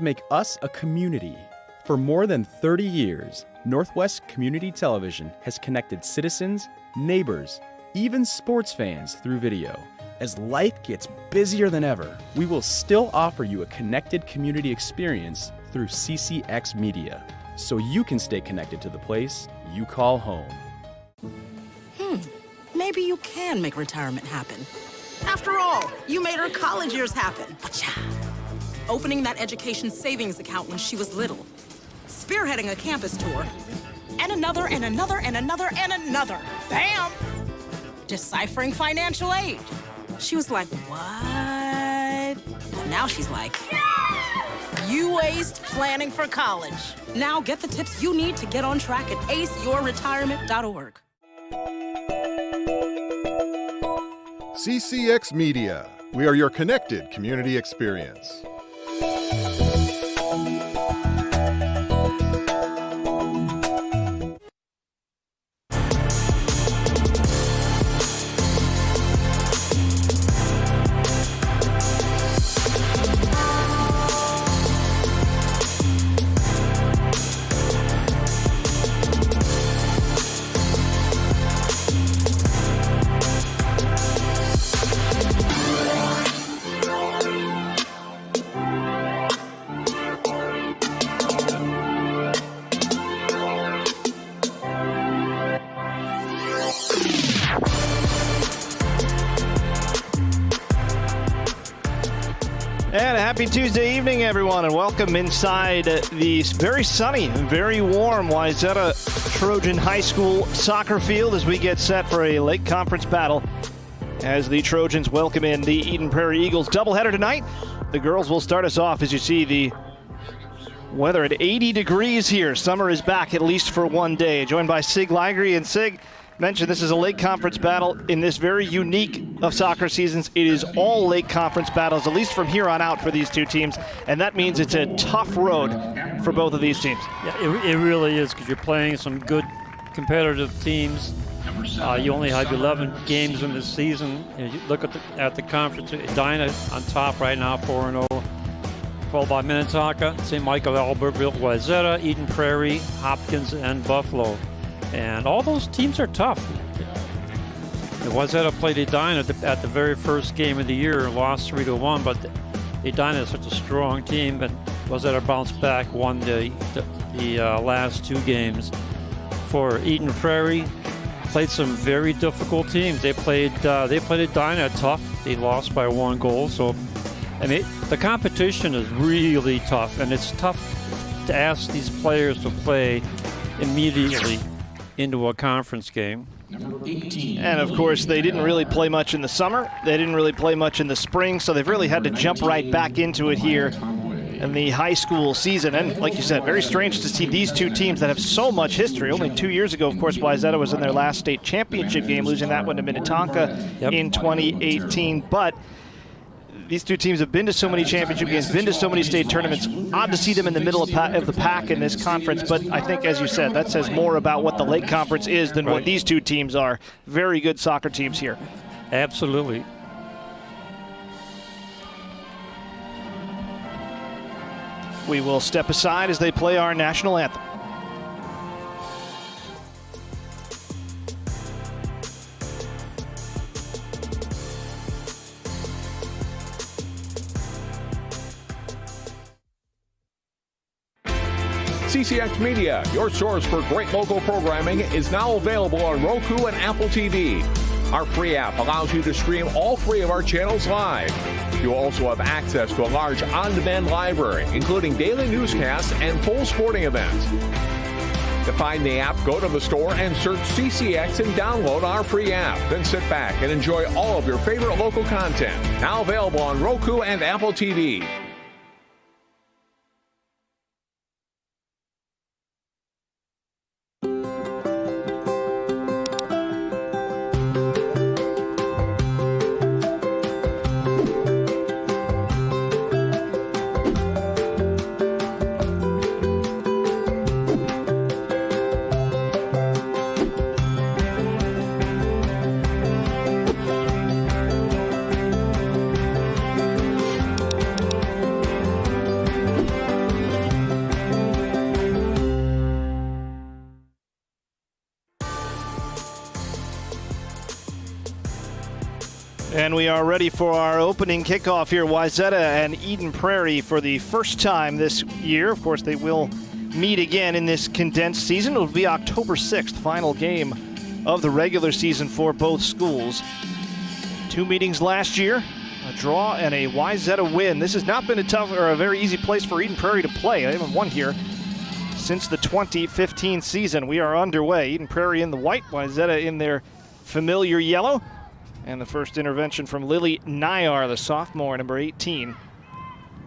Make us a community. For more than 30 years, Northwest Community Television has connected citizens, neighbors, even sports fans through video. As life gets busier than ever, we will still offer you a connected community experience through CCX Media, so you can stay connected to the place you call home. Maybe you can make retirement happen. After all, you made her college years happen. Opening that education savings account when she was little. Spearheading a campus tour. And another, and another, and another, and another. Bam! Deciphering financial aid. She was like, what? And now she's like, you aced planning for college. Now get the tips you need to get on track at aceyourretirement.org. CCX Media. We are your connected community experience. And a happy Tuesday evening, everyone, and welcome inside the very sunny and very warm Wayzata Trojan High School soccer field as we get set for a Lake Conference battle as the Trojans welcome in the Eden Prairie Eagles doubleheader tonight. The girls will start us off as you see the weather at 80 degrees here. Summer is back at least for one day. Joined by Sig Ligry, and Sig mentioned this is a Lake Conference battle in this very unique of soccer seasons. It is all Lake Conference battles, at least from here on out for these two teams, and that means it's a tough road for both of these teams. Yeah, it really is, because you're playing some good competitive teams. You only have 11 games in the season. You look at the conference, Edina on top right now, 4-0, followed by Minnetonka, St. Michael, Albertville, Wayzata, Eden Prairie, Hopkins, and Buffalo. And all those teams are tough. Wayzata played Edina at the very first game of the year, lost 3-1, but Edina is such a strong team, but Wayzata bounced back, won the last two games. For Eden Prairie, played some very difficult teams. They played Edina tough. They lost by 1 goal. So, I mean, the competition is really tough, and it's tough to ask these players to play immediately into a conference game. And of course, they didn't really play much in the summer. They didn't really play much in the spring, so they've really had to jump right back into it here in the high school season. And like you said, very strange to see these two teams that have so much history. Only 2 years ago, of course, Wayzata was in their last state championship game, losing that one to Minnetonka in 2018. But these two teams have been to so many championship games, been to so many state tournaments. Odd to see them in the middle of the pack in this conference, but I think, as you said, that says more about what the Lake Conference is than what these two teams are. Very good soccer teams here. Absolutely. We will step aside as they play our national anthem. CCX Media, your source for great local programming, is now available on Roku and Apple TV. Our free app allows you to stream all 3 of our channels live. You'll also have access to a large on-demand library, including daily newscasts and full sporting events. To find the app, go to the store and search CCX and download our free app. Then sit back and enjoy all of your favorite local content. Now available on Roku and Apple TV. And we are ready for our opening kickoff here. Wayzata and Eden Prairie for the first time this year. Of course, they will meet again in this condensed season. It will be October 6th, final game of the regular season for both schools. 2 meetings last year, a draw and a Wayzata win. This has not been a tough or a very easy place for Eden Prairie to play. They haven't won here since the 2015 season. We are underway. Eden Prairie in the white, Wayzata in their familiar yellow. And the first intervention from Lily Nayar, the sophomore, number 18.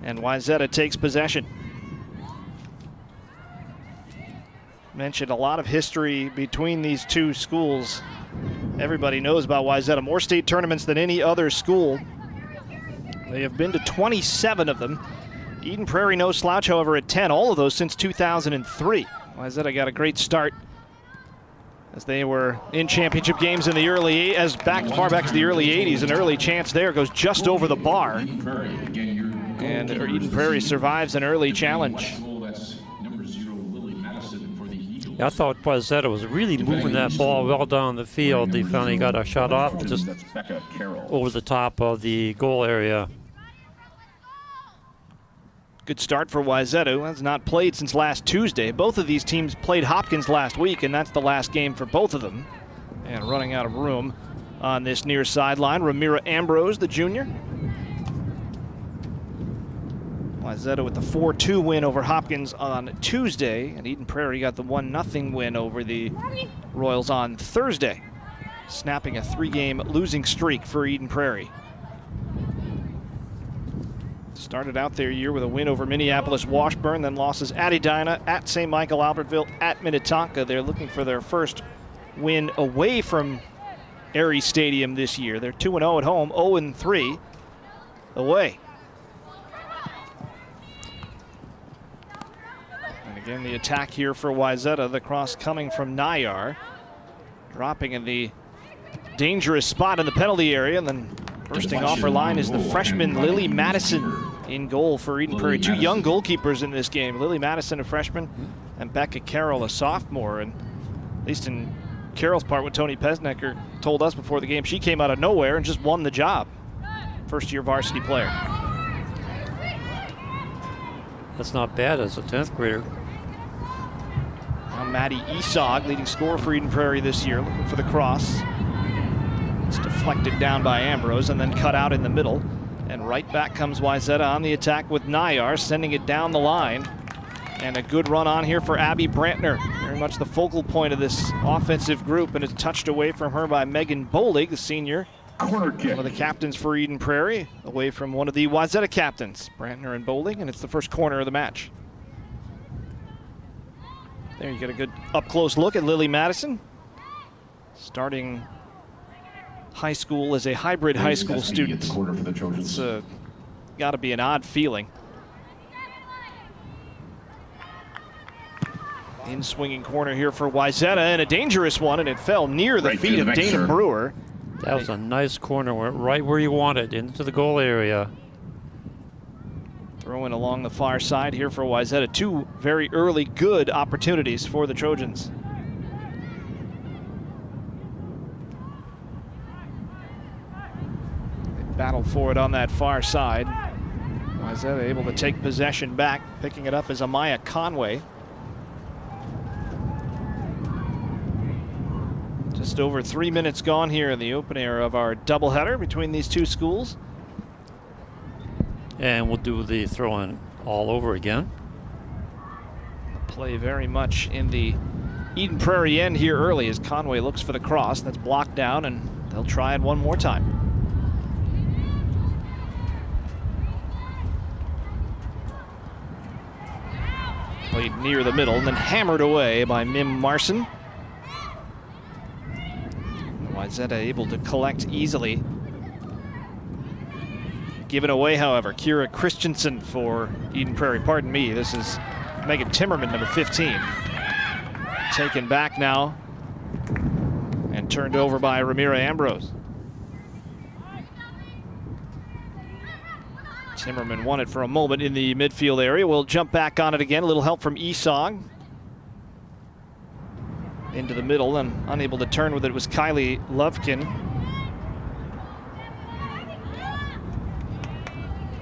And Wayzata takes possession. Mentioned a lot of history between these two schools. Everybody knows about Wayzata. More state tournaments than any other school. They have been to 27 of them. Eden Prairie no slouch, however, at 10. All of those since 2003. Wayzata got a great start as they were in championship games in the far back as the early 80s. An early chance there goes just over the bar. And Eden Prairie survives an early challenge. Yeah, I thought Wayzata was really moving that ball well down the field. They finally got a shot off just over the top of the goal area. Good start for Wayzata, who has not played since last Tuesday. Both of these teams played Hopkins last week, and that's the last game for both of them. And running out of room on this near sideline, Ramira Ambrose, the junior. Wayzata with the 4-2 win over Hopkins on Tuesday, and Eden Prairie got the 1-0 win over the Royals on Thursday, snapping a 3-game losing streak for Eden Prairie. Started out their year with a win over Minneapolis Washburn, then losses at Edina, at St. Michael Albertville, at Minnetonka. They're looking for their first win away from Aries Stadium this year. They're 2-0 at home, 0-3 away. And again, the attack here for Wayzata, the cross coming from Nayar, dropping in the dangerous spot in the penalty area, and then bursting off her line is the freshman Lily Madison in goal for Eden Prairie. Two young goalkeepers in this game. Lily Madison, a freshman, and Becca Carroll, a sophomore. And at least in Carroll's part, what Tony Pesnecker told us before the game, she came out of nowhere and just won the job. First-year varsity player. That's not bad as a 10th grader. Now Maddie Esog, leading scorer for Eden Prairie this year, looking for the cross. It's deflected down by Ambrose and then cut out in the middle. And right back comes Wayzata on the attack with Nayar, sending it down the line. And a good run on here for Abby Brantner. Very much the focal point of this offensive group, and it's touched away from her by Megan Bolig, the senior. Corner kick. One of the captains for Eden Prairie, away from one of the Wayzata captains, Brantner and Bolig, and it's the first corner of the match. There you get a good up-close look at Lily Madison. Starting high school as a hybrid high school student. It's got to be an odd feeling. In swinging corner here for Wayzata, and a dangerous one, and it fell near the feet of Dana Brewer. That was a nice corner, went right where you wanted, into the goal area. Throwing along the far side here for Wayzata. Two very early good opportunities for the Trojans. Battle for it on that far side. Wayzata able to take possession back. Picking it up is Amaya Conway. Just over 3 minutes gone here in the opener of our doubleheader between these two schools. And we'll do the throw-in all over again. The play very much in the Eden Prairie end here early as Conway looks for the cross. That's blocked down, and they'll try it one more time. Played near the middle and then hammered away by Mim Marson. Wayzata able to collect easily. Given away, however, Kira Christensen for Eden Prairie. Pardon me, this is Megan Timmerman, number 15. Taken back now and turned over by Ramira Ambrose. Timmerman won it for a moment in the midfield area. We'll jump back on it again. A little help from Esog. Into the middle, and unable to turn with it was Kylie Lovekin.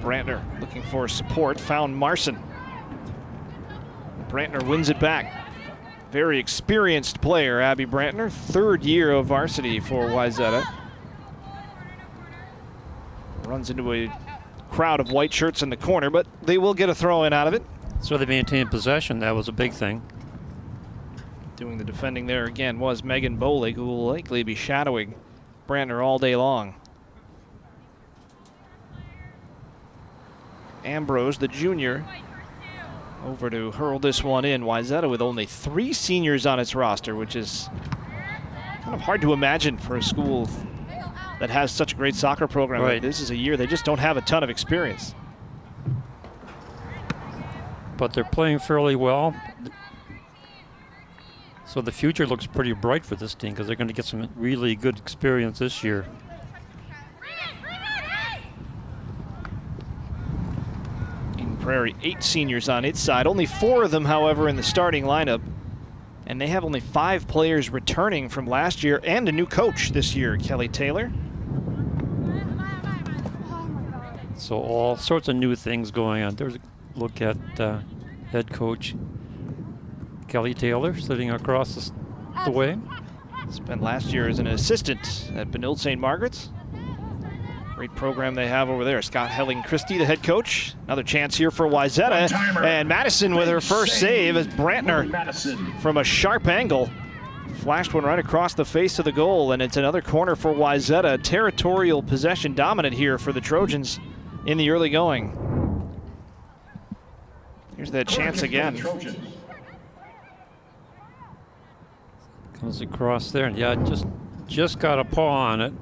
Brantner looking for support, found Marson. Brantner wins it back. Very experienced player, Abby Brantner, 3rd year of varsity for Wayzata. Runs into a crowd of white shirts in the corner, but they will get a throw-in out of it. So they maintained possession. That was a big thing. Doing the defending there again was Megan Bolig, who will likely be shadowing Brantner all day long. Ambrose, the junior, over to hurl this one in. Wayzata with only 3 seniors on its roster, which is kind of hard to imagine for a school that has such a great soccer program. Right. This is a year they just don't have a ton of experience. But they're playing fairly well. So the future looks pretty bright for this team because they're going to get some really good experience this year. In Prairie, 8 seniors on its side. Only 4 of them, however, in the starting lineup. And they have only 5 players returning from last year and a new coach this year, Kelly Taylor. So all sorts of new things going on. There's a look at head coach Kelly Taylor sitting across the way. Spent last year as an assistant at Benilde St. Margaret's. Great program they have over there. Scott Helling-Christie, the head coach. Another chance here for Wayzata. And Madison with her first save as Brantner from a sharp angle flashed one right across the face of the goal, and it's another corner for Wayzata. Territorial possession dominant here for the Trojans in the early going. Here's that chance again. Comes across there, and yeah, just got a paw on it.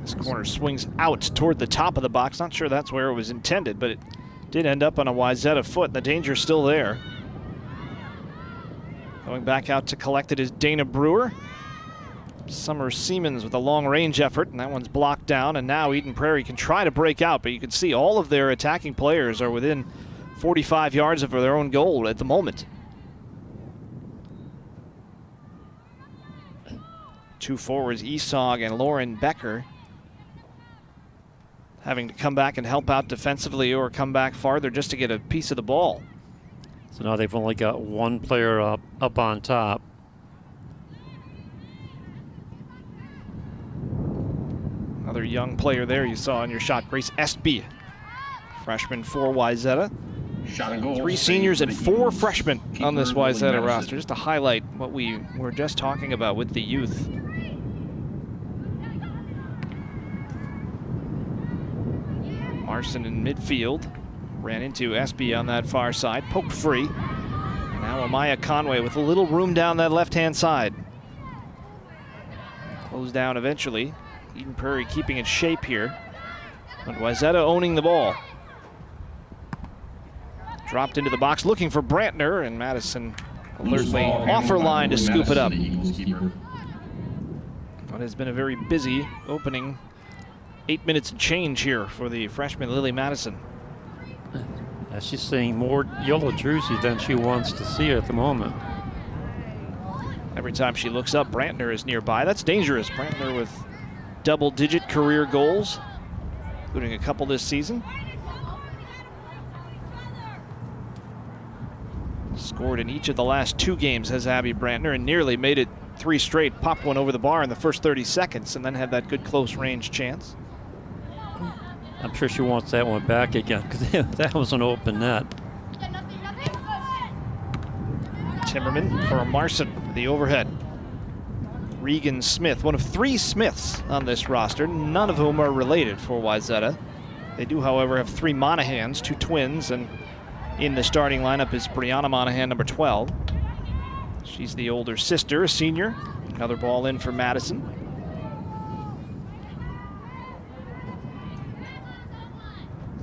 This corner swings out toward the top of the box. Not sure that's where it was intended, but it did end up on a Wayzata foot. The danger's still there. Going back out to collect it is Dana Brewer. Summer Siemens with a long-range effort, and that one's blocked down, and now Eden Prairie can try to break out, but you can see all of their attacking players are within 45 yards of their own goal at the moment. 2 forwards, Esog and Lauren Becker, having to come back and help out defensively or come back farther just to get a piece of the ball. So now they've only got 1 player up on top. Another young player there you saw in your shot, Grace Estby, freshman for Wayzata. 3 seniors and 4 freshmen on this Wayzata roster, just to highlight what we were just talking about with the youth. Marson in midfield, ran into Espy on that far side, poked free. Now Amaya Conway with a little room down that left-hand side. Closed down eventually. Eden Prairie keeping its shape here, but Wayzata owning the ball. Dropped into the box looking for Brantner, and Madison alertly off her line to scoop it up. What has been a very busy opening 8 minutes and change here for the freshman Lily Madison. She's seeing more yellow jersey than she wants to see at the moment. Every time she looks up, Brantner is nearby. That's dangerous. Brantner with double-digit career goals, including a couple this season. Scored in each of the last 2 games has Abby Brantner, and nearly made it 3 straight. Popped one over the bar in the first 30 seconds and then had that good close range chance. I'm sure she wants that one back again because that was an open net. Timmerman for Marson, the overhead. Regan Smith, one of 3 Smiths on this roster, none of whom are related for Wayzata. They do, however, have 3 Monahans, 2 twins, and in the starting lineup is Brianna Monahan, number 12. She's the older sister, a senior. Another ball in for Madison.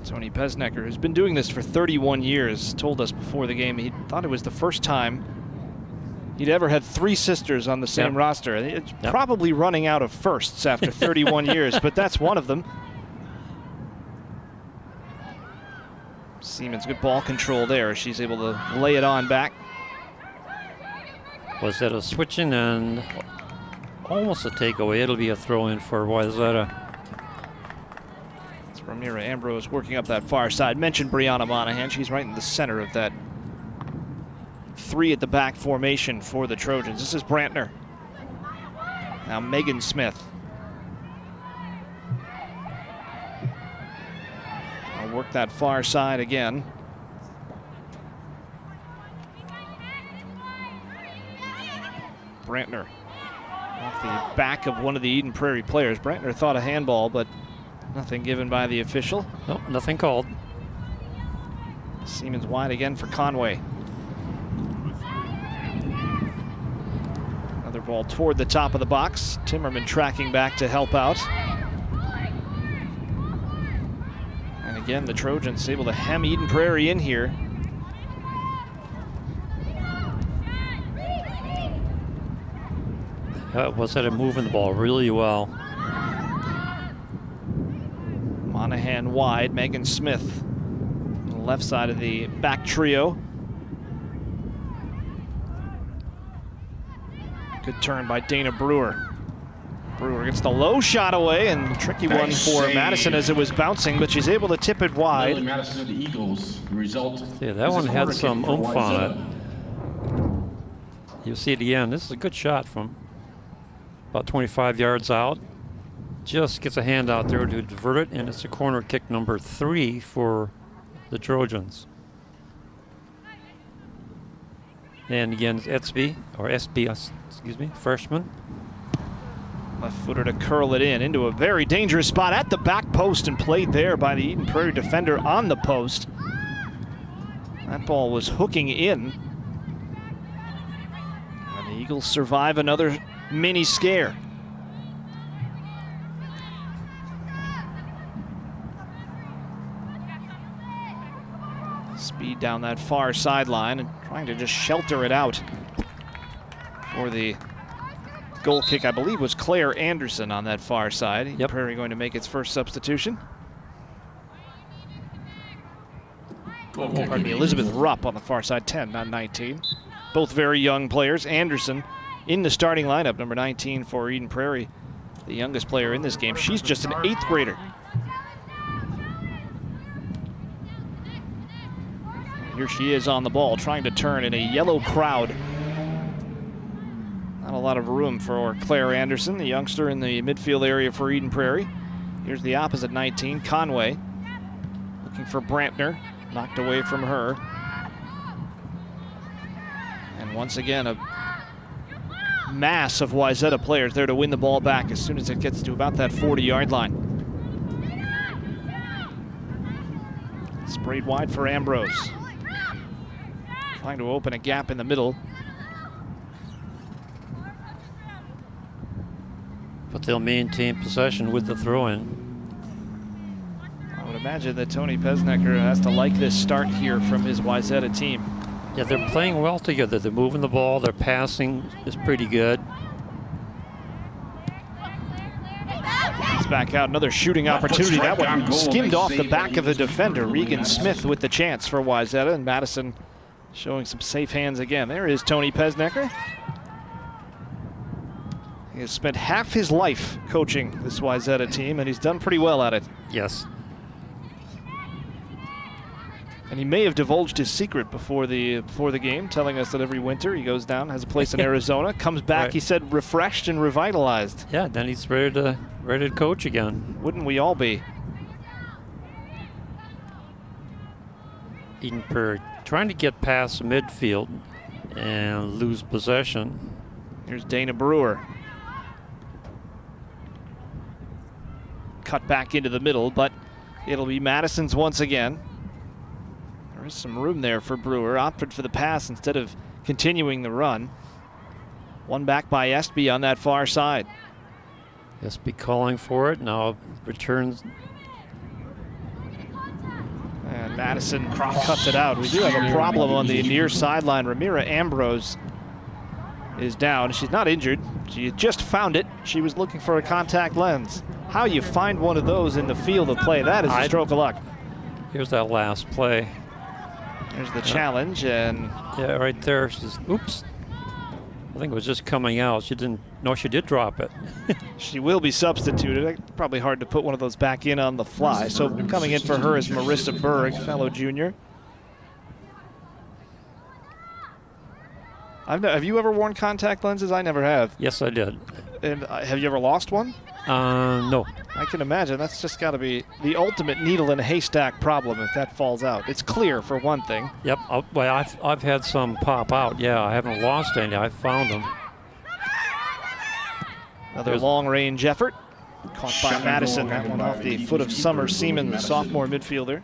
Tony Pesnecker, who's been doing this for 31 years, told us before the game he thought it was the first time he'd ever had 3 sisters on the same roster. It's probably running out of firsts after 31 years, but that's one of them. Siemens, good ball control there. She's able to lay it on back. Was that a switching and almost a takeaway. It'll be a throw-in for Wayzata. It's Ramira Ambrose working up that far side. Mentioned Brianna Monahan. She's right in the center of that 3 at the back formation for the Trojans. This is Brantner. Now Megan Smith. I'll work that far side again. Brantner off the back of one of the Eden Prairie players. Brantner thought a handball, but nothing given by the official. Nope, nothing called. Siemens wide again for Conway. Another ball toward the top of the box. Timmerman tracking back to help out. And again, the Trojans able to hem Eden Prairie in here. Wayzata moving the ball really well. Monahan wide, Megan Smith on the left side of the back trio. Good turn by Dana Brewer. Brewer gets the low shot away, and tricky one for Madison as it was bouncing, but she's able to tip it wide. Madison, the Eagles. Result. Yeah, that one had some oomph on it. You'll see it again. This is a good shot from about 25 yards out. Just gets a hand out there to divert it, and it's a corner kick number 3 for the Trojans. And again, it's SB, excuse me, freshman. Left footer to curl it in into a very dangerous spot at the back post, and played there by the Eden Prairie defender on the post. That ball was hooking in. And the Eagles survive another mini scare. Speed down that far sideline and trying to just shelter it out for the goal kick. I believe was Claire Anderson on that far side. Yep. Prairie going to make its first substitution. Pardon me, Elizabeth Rupp on the far side, 10, not 19. Both very young players. Anderson in the starting lineup, number 19 for Eden Prairie, the youngest player in this game. She's just an 8th grader. Here she is on the ball, trying to turn in a yellow crowd. Not a lot of room for Claire Anderson, the youngster in the midfield area for Eden Prairie. Here's the opposite 19, Conway. Looking for Brantner, knocked away from her. And once again, a mass of Wayzata players there to win the ball back as soon as it gets to about that 40-yard line. Sprayed wide for Ambrose. Trying to open a gap in the middle. But they'll maintain possession with the throw-in. I would imagine that Tony Pesnecker has to like this start here from his Wayzata team. Yeah, they're playing well together. They're moving the ball. Their passing is pretty good. It's back out, another shooting opportunity. That one skimmed off the back of the defender. Regan Smith with the chance for Wayzata, and Madison showing some safe hands again. There is Tony Pesnecker. He has spent half his life coaching this Wayzata team, and he's done pretty well at it. Yes. And he may have divulged his secret before the game, telling us that every winter he goes down, has a place in Arizona, comes back, right. He said, refreshed and revitalized. Yeah, then he's ready to coach again. Wouldn't we all be? Eden Prairie trying to get past midfield and lose possession. Here's Dana Brewer. Cut back into the middle, but it'll be Madison's once again. There is some room there for Brewer. Opted for the pass instead of continuing the run. One back by Estby on that far side. Estby calling for it. Now returns. And Madison cuts it out. We do have a problem on the near sideline. Ramira Ambrose is down. She's not injured. She just found it. She was looking for a contact lens. How you find one of those in the field of play, that is a stroke of luck. Here's that last play. There's the challenge, and yeah, right there. She's, oops. I think it was just coming out. She didn't. No, she did drop it. She will be substituted. Probably hard to put one of those back in on the fly. So coming in for her is Marissa Berg, fellow junior. Have you ever worn contact lenses? I never have. Yes, I did. And have you ever lost one? No. I can imagine. That's just got to be the ultimate needle in a haystack problem if that falls out. It's clear, for one thing. Yep. Well, I've had some pop out. Yeah, I haven't lost any. I found them. Another long-range effort. Caught by Madison. That one off the foot of Summer Seaman, the sophomore midfielder.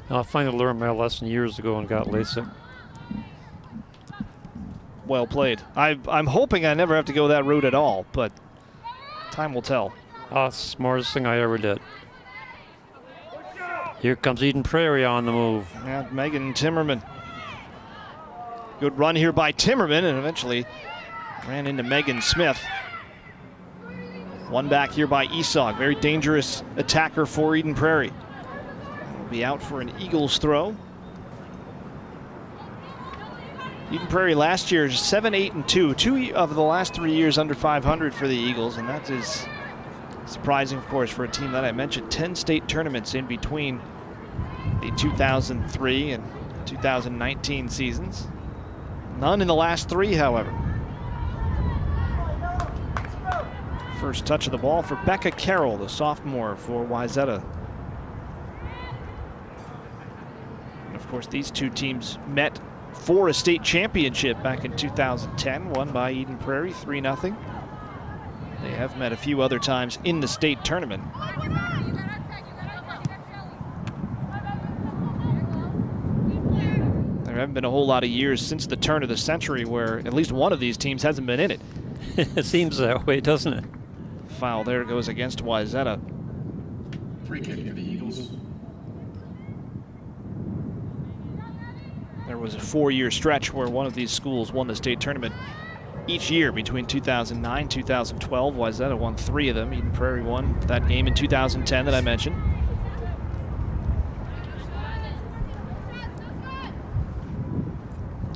I finally learned my lesson years ago and got LASIK. Well played. I'm hoping I never have to go that route at all, but time will tell. Smartest thing I ever did. Here comes Eden Prairie on the move. Yeah, Megan Timmerman. Good run here by Timmerman, and eventually ran into Megan Smith. One back here by Esog. Very dangerous attacker for Eden Prairie. Will be out for an Eagles throw. Eden Prairie last year 7-8-2. 2 of the last 3 years under 500 for the Eagles, and that is surprising, of course, for a team that I mentioned. 10 state tournaments in between the 2003 and 2019 seasons. None in the last 3, however. First touch of the ball for Becca Carroll, the sophomore for Wayzata. And of course, these two teams met for a state championship back in 2010, won by Eden Prairie 3-0. They have met a few other times in the state tournament. There haven't been a whole lot of years since the turn of the century where at least one of these teams hasn't been in it. It seems that way, doesn't it? Foul there goes against Wayzata. Free kick to the Eagles. There was a 4-year stretch where one of these schools won the state tournament each year between 2009 and 2012. Wayzata won 3 of them. Eden Prairie won that game in 2010 that I mentioned.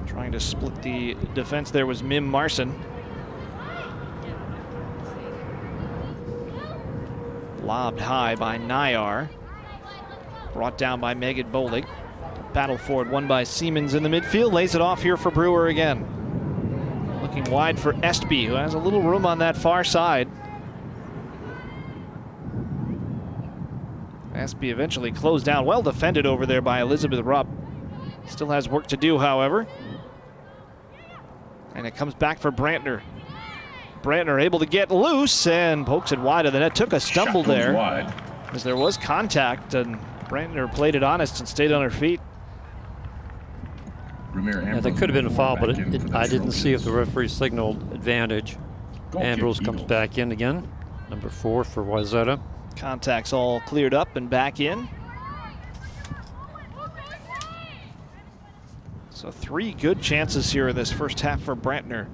Trying to split the defense there was Mim Marson. Lobbed high by Nayar. Brought down by Megan Bolig. Battle for it, won by Siemens in the midfield. Lays it off here for Brewer again. Looking wide for Estby, who has a little room on that far side. Estby eventually closed down. Well defended over there by Elizabeth Rupp. Still has work to do, however. And it comes back for Brantner. Brantner able to get loose and pokes it wide of the net. Took a stumble there as there was contact, and Brantner played it honest and stayed on her feet. Yeah, that could have been a foul, but I didn't see if the referee signaled advantage. Ambrose comes back in again. Number 4 for Wayzata. Contact's all cleared up and back in. So 3 good chances here in this first half for Brantner.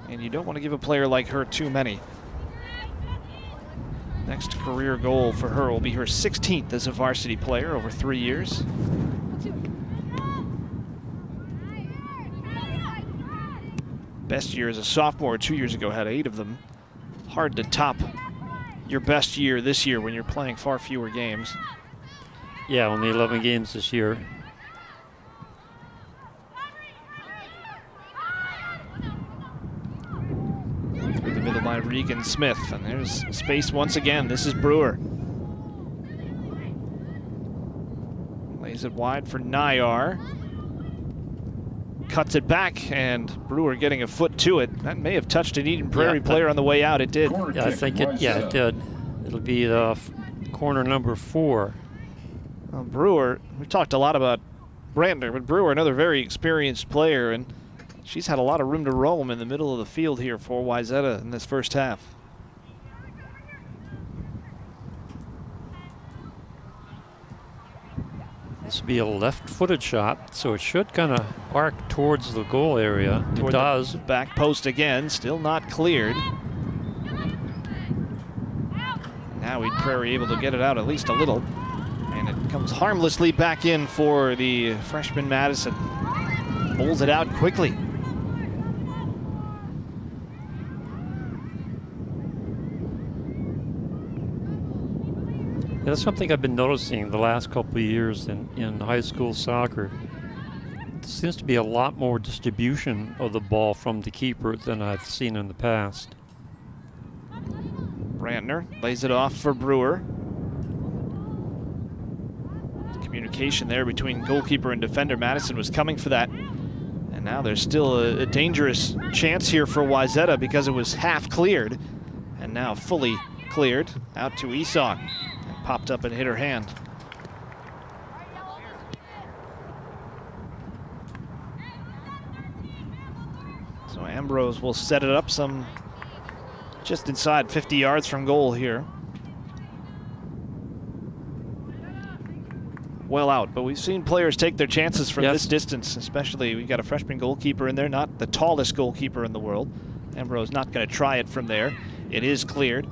And you don't want to give a player like her too many. Next career goal for her will be her 16th as a varsity player over 3 years. Best year as a sophomore 2 years ago, had 8 of them. Hard to top your best year this year when you're playing far fewer games. Yeah, only 11 games this year. Through the middle by Regan Smith, and there's space once again. This is Brewer. Lays it wide for Nayar. Cuts it back, and Brewer getting a foot to it. That may have touched an Eden Prairie player on the way out. It did. Yeah, I think it did. It'll be the corner number 4. Well, Brewer, we talked a lot about Brantner, but Brewer, another very experienced player, and she's had a lot of room to roam in the middle of the field here for Wayzata in this first half. This will be a left-footed shot, so it should kind of arc towards the goal area. It does. Back post again, still not cleared. Now Eden Prairie able to get it out at least a little. And it comes harmlessly back in for the freshman Madison. Bowls it out quickly. That's something I've been noticing the last couple of years in high school soccer. There seems to be a lot more distribution of the ball from the keeper than I've seen in the past. Brantner lays it off for Brewer. Communication there between goalkeeper and defender. Madison was coming for that. And now there's still a dangerous chance here for Wayzata because it was half cleared. And now fully cleared out to Esau. Popped up and hit her hand. So Ambrose will set it up some just inside 50 yards from goal here. Well out, but we've seen players take their chances from this distance, especially we've got a freshman goalkeeper in there, not the tallest goalkeeper in the world. Ambrose not going to try it from there. It is cleared,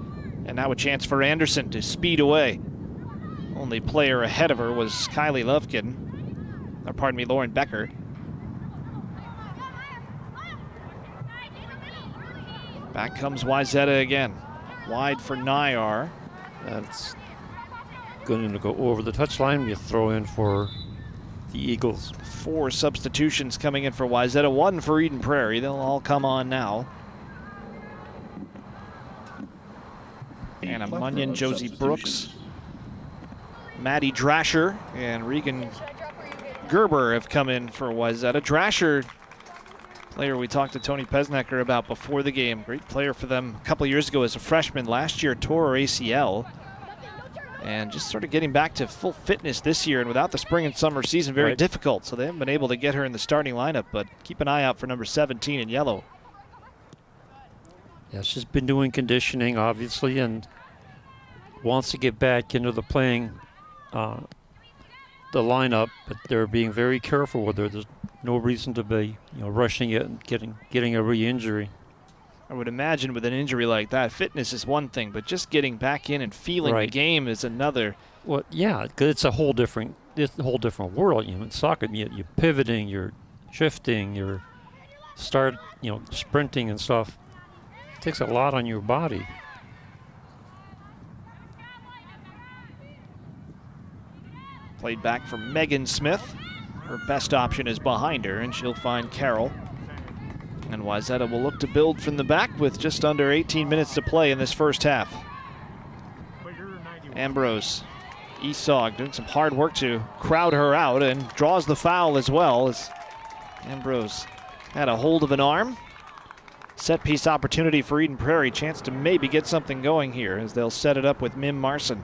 and now a chance for Anderson to speed away. Only player ahead of her was Kylie Lovekin, or pardon me, Lauren Becker. Back comes Wayzata again. Wide for Nayar. That's going to go over the touchline. We throw in for the Eagles. 4 substitutions coming in for Wayzata, 1 for Eden Prairie. They'll all come on now. Anna Munyon, Josie Brooks, Maddie Drasher, and Regan Gerber have come in for Wayzata. Drasher, player we talked to Tony Pesnecker about before the game. Great player for them a couple years ago as a freshman. Last year tore her ACL. And just sort of getting back to full fitness this year, and without the spring and summer season, very difficult. So they haven't been able to get her in the starting lineup, but keep an eye out for number 17 in yellow. Yeah, she's been doing conditioning, obviously, and wants to get back into the playing the lineup, but they're being very careful with her. There's no reason to be, rushing it and getting a re-injury. I would imagine with an injury like that, fitness is one thing, but just getting back in and feeling the game is another. Well, yeah, 'cause it's a whole different world. In soccer, you're pivoting, you're shifting, you're sprinting and stuff. It takes a lot on your body. Played back for Megan Smith. Her best option is behind her, and she'll find Carroll. And Wayzata will look to build from the back with just under 18 minutes to play in this first half. Ambrose, Esau doing some hard work to crowd her out and draws the foul as well as Ambrose had a hold of an arm. Set piece opportunity for Eden Prairie. Chance to maybe get something going here as they'll set it up with Mim Marson.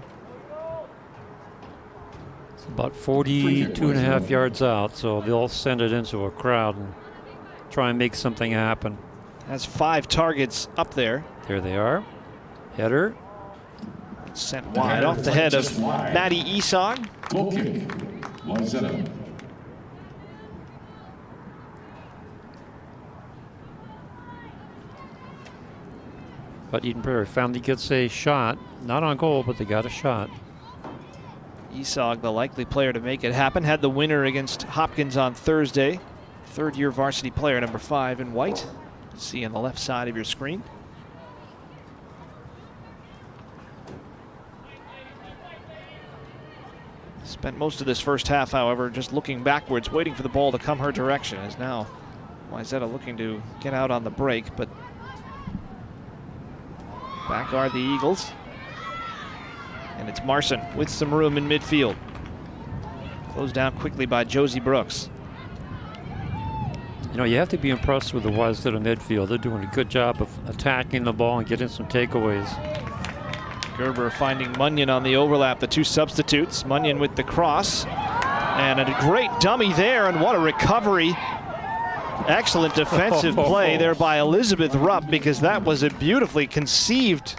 It's about 42.5 yards out, so they'll send it into a crowd and try and make something happen. Has 5 targets up there. There they are. Header. Sent wide off the head of Maddie Esau. Goal kick, Wayzata. But Eden Prairie finally gets a shot. Not on goal, but they got a shot. Esau, the likely player to make it happen, had the winner against Hopkins on Thursday. Third-year varsity player, number 5 in white. See on the left side of your screen. Spent most of this first half, however, just looking backwards, waiting for the ball to come her direction. As now Wayzata looking to get out on the break, but back are the Eagles. And it's Marson with some room in midfield. Closed down quickly by Josie Brooks. You have to be impressed with the Wayzata midfield. They're doing a good job of attacking the ball and getting some takeaways. Gerber finding Munyon on the overlap, the 2 substitutes. Munyon with the cross. And a great dummy there, and what a recovery. Excellent defensive play there by Elizabeth Rupp, because that was a beautifully conceived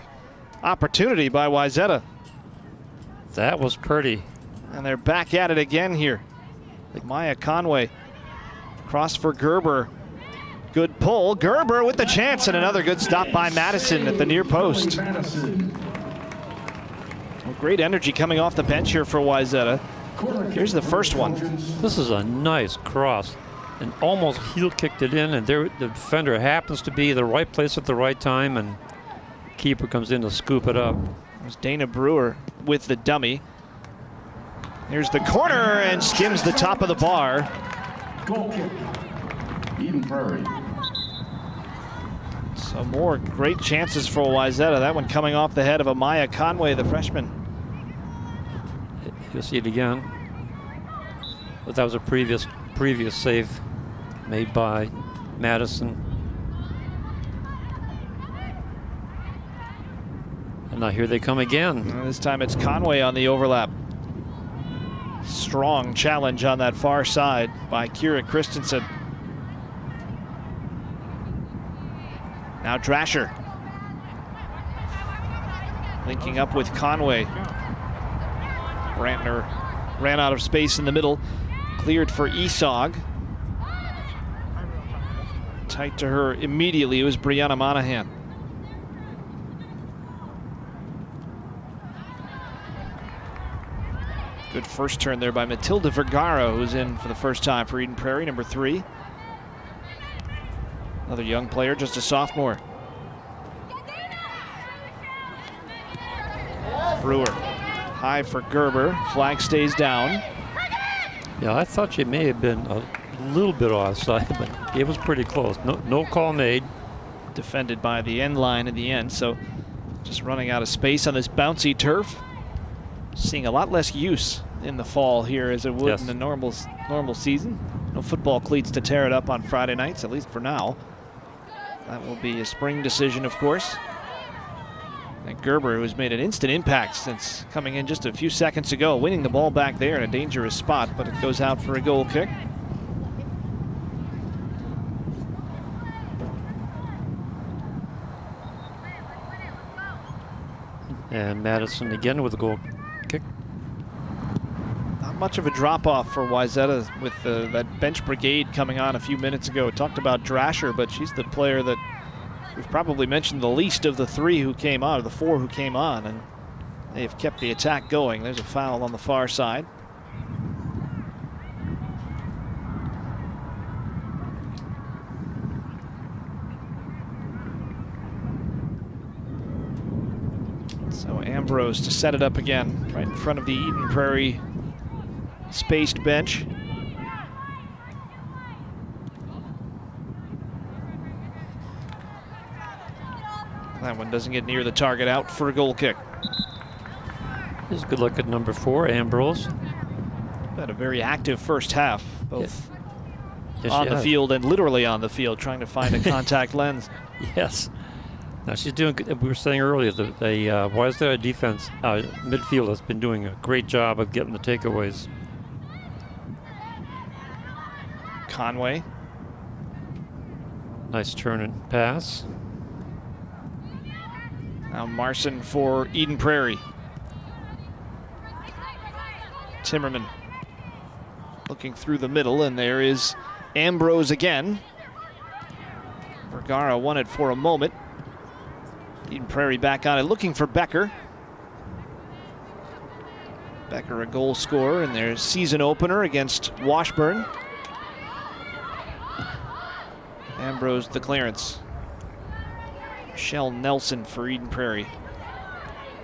opportunity by Wayzata. That was pretty. And they're back at it again here. Maya Conway. Cross for Gerber. Good pull. Gerber with the chance, and another good stop by Madison at the near post. Well, great energy coming off the bench here for Wayzata. Here's the first one. This is a nice cross. And almost heel kicked it in, and there the defender happens to be the right place at the right time, and keeper comes in to scoop it up. There's Dana Brewer with the dummy. Here's the corner and skims the top of the bar. Goal kick. Eden Prairie. So more great chances for Wayzata. That one coming off the head of Amaya Conway, the freshman. You'll see it again. But that was a previous save made by Madison. And now here they come again. And this time it's Conway on the overlap. Strong challenge on that far side by Kira Christensen. Now Drasher. Linking up with Conway. Brantner ran out of space in the middle. Cleared for Esog. Tight to her immediately. It was Brianna Monahan. Good first turn there by Matilda Vergara, who's in for the first time for Eden Prairie, number 3. Another young player, just a sophomore. Brewer, high for Gerber. Flag stays down. Yeah, I thought she may have been a little bit offside, but it was pretty close. No call made. Defended by the end line in the end, so just running out of space on this bouncy turf. Seeing a lot less use in the fall here as it would in the normal season. No football cleats to tear it up on Friday nights, at least for now. That will be a spring decision, of course. And Gerber, who's made an instant impact since coming in just a few seconds ago, winning the ball back there in a dangerous spot, but it goes out for a goal kick. And Madison again with a goal kick. Not much of a drop-off for Wayzata with that bench brigade coming on a few minutes ago. Talked about Drasher, but she's the player that we've probably mentioned the least of the 3 who came on, or the 4 who came on, and they have kept the attack going. There's a foul on the far side. So Ambrose to set it up again, right in front of the Eden Prairie spaced bench. That one doesn't get near the target, out for a goal kick. Here's a good look at number 4, Ambrose. Had a very active first half, both Yes, on the field and literally on the field, trying to find a contact lens. Yes. Now she's doing good. We were saying earlier that the Wayzata defense midfield has been doing a great job of getting the takeaways. Conway. Nice turn and pass. Now Marson for Eden Prairie. Timmerman looking through the middle, and there is Ambrose again. Vergara won it for a moment. Eden Prairie back on it, looking for Becker. Becker a goal scorer in their season opener against Washburn. Ambrose the clearance. Michelle Nelson for Eden Prairie.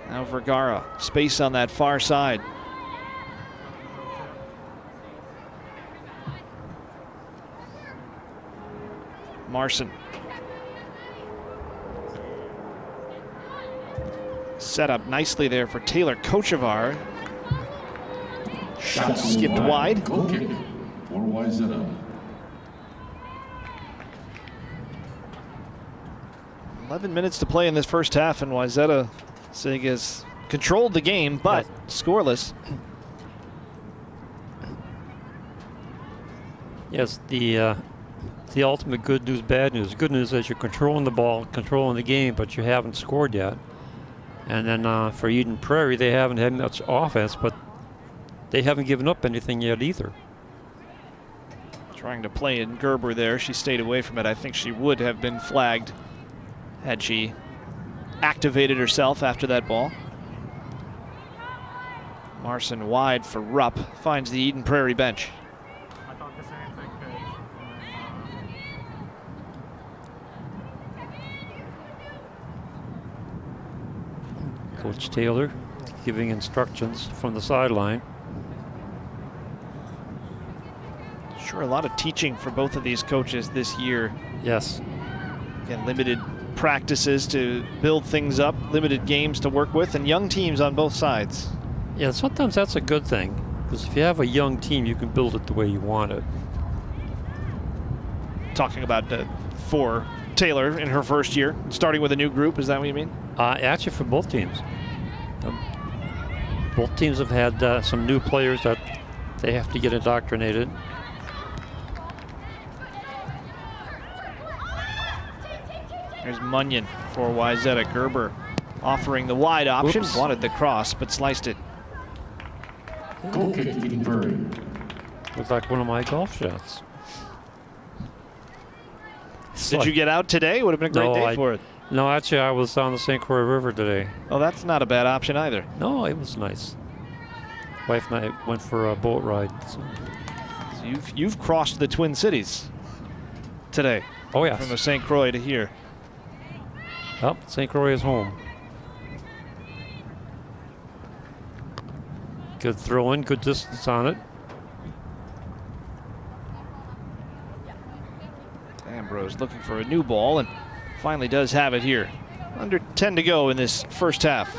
Now Vergara, space on that far side. Marson. Set up nicely there for Taylor Kochevar. Shot skipped wide. Goal kick for Wayzata. 11 minutes to play in this first half, and Wayzata Sig has controlled the game, but scoreless. Yes, the ultimate good news, bad news. Good news is you're controlling the ball, controlling the game, but you haven't scored yet. And then for Eden Prairie, they haven't had much offense, but they haven't given up anything yet either. Trying to play in Gerber there. She stayed away from it. I think she would have been flagged had she activated herself after that ball. Marson wide for Rupp. Finds the Eden Prairie bench. Coach Taylor giving instructions from the sideline. Sure, a lot of teaching for both of these coaches this year. Yes. Again, limited practices to build things up, limited games to work with, and young teams on both sides. Yeah, sometimes that's a good thing, because if you have a young team, you can build it the way you want it. Talking about for Taylor in her first year, starting with a new group, is that what you mean? Actually, for both teams. Both teams have had some new players that they have to get indoctrinated. There's Munyon for Wayzata. Gerber offering the wide option. Oops. Wanted the cross, but sliced it. Goal kick, Eden Prairie. Looks like one of my golf shots. Did you get out today? Would have been a great day for it. No, actually, I was on the St. Croix River today. Oh, that's not a bad option either. No, it was nice. Wife and I went for a boat ride. So you've crossed the Twin Cities today. Oh, yes. From the St. Croix to here. Oh, St. Croix is home. Good throw in, good distance on it. Ambrose looking for a new ball and finally does have it here. Under 10 to go in this first half.